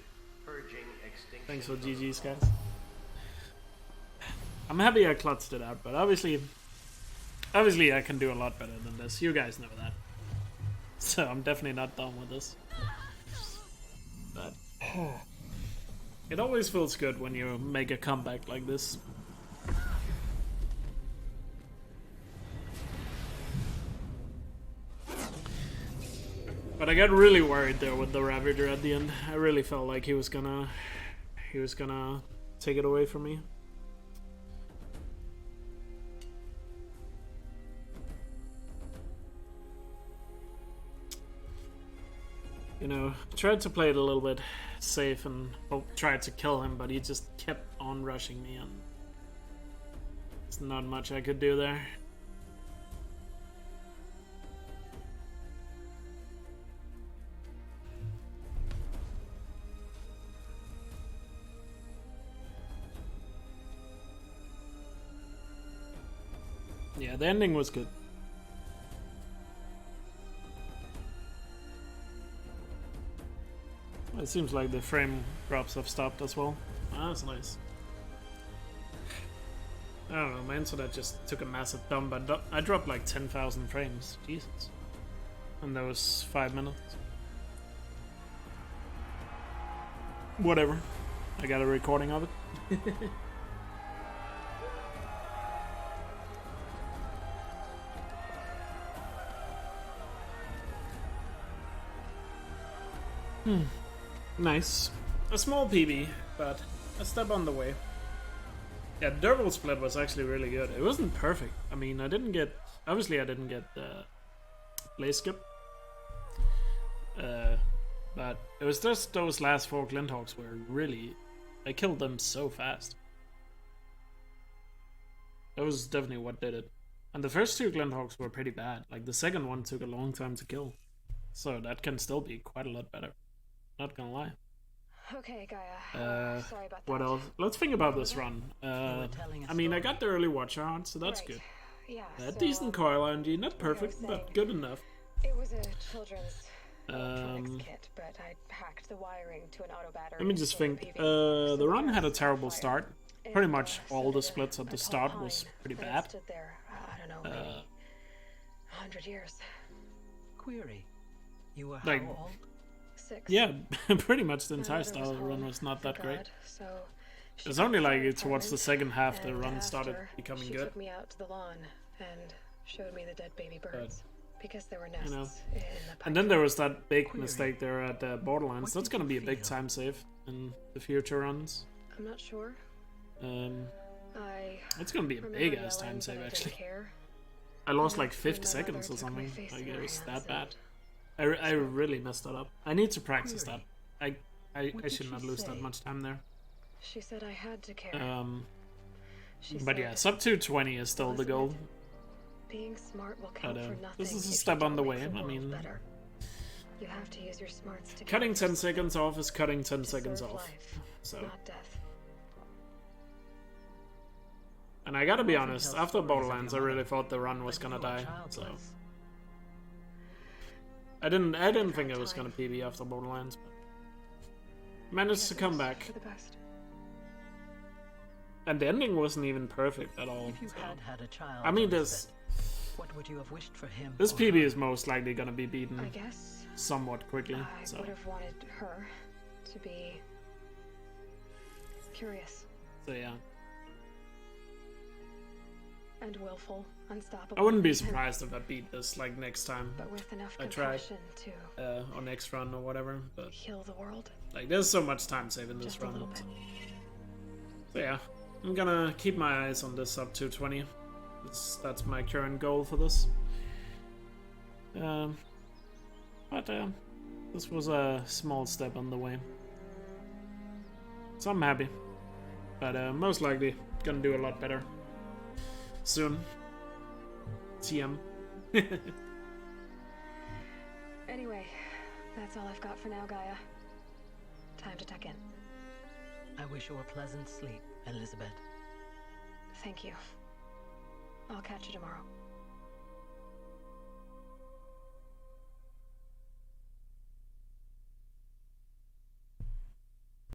Purging extinction. Thanks for GG's, guys. I'm happy I clutched it out, but obviously I can do a lot better than this. You guys know that. So I'm definitely not done with this. But it always feels good when you make a comeback like this. But I got really worried there with the Ravager at the end. I really felt like he was gonna take it away from me. You know, tried to play it a little bit safe and tried to kill him, but he just kept on rushing me, and there's not much I could do there. Yeah, the ending was good. It seems like the frame drops have stopped as well. Ah, that's nice. I don't know, my internet just took a massive dump. I dropped like 10,000 frames. Jesus. And that was 5 minutes. Whatever. I got a recording of it. Nice. A small PB, but a step on the way. Yeah, Double Split was actually really good. It wasn't perfect. I mean, I didn't get play skip. But it was just those last 4 Glinthawks were really... I killed them so fast. That was definitely what did it. And the first 2 Glinthawks were pretty bad. Like, the second one took a long time to kill. So that can still be quite a lot better. Not gonna lie. Okay, Gaia. Sorry about that. What else? Let's think about this run. I mean, I got the early Watcher on, so that's good. Yeah. Decent coil RNG, not perfect, but good enough. It was a children's electronics kit, but I hacked the wiring to an auto battery. Let me just think. The run had a terrible start. Pretty much all the splits at the start was pretty bad. Stood there, I don't know, maybe 100 years. Query. You were like, how old? 6. Yeah, pretty much the entire style of the run was not that great. So it's only like towards the second half the run started becoming she good. Took me out to the lawn and showed me the dead baby birds because there were nests You know. in the And then there was that big mistake there at Borderlands. That's gonna be a big time save in the future runs. I'm not sure. It's gonna be a big ass time save actually. I lost like 50 seconds or something. Like it was that bad. I really messed that up. I need to practice that. I should not lose that much time there. She said I had to care. But yeah, sub 220 is still the goal. Being smart will count for nothing. This is a step on the way. I mean, you have to use your smarts to cutting 10 seconds off is cutting 10 seconds off. So. Not death. And I gotta be honest, after Borderlands, I really thought the run was gonna die. So. I didn't think it was gonna PB after Borderlands. managed to come back. For the best. And the ending wasn't even perfect at all. If you so. had a child, I mean, what would you have wished for him? This PB is most likely gonna be beaten I guess somewhat quickly. I So. would have wanted her to be curious So yeah. and willful, unstoppable. I wouldn't be surprised if I beat this like next time. But with enough I tried. compassion to Or next run or whatever. But heal the world. like, there's so much time saving this Just a run. little bit. So yeah, I'm gonna keep my eyes on this up to 20. That's my current goal for this. But this was a small step on the way. So I'm happy. But most likely gonna do a lot better soon. TM. Anyway, that's all I've got for now, Gaia. Time to tuck in. I wish you a pleasant sleep, Elizabeth. Thank you. I'll catch you tomorrow.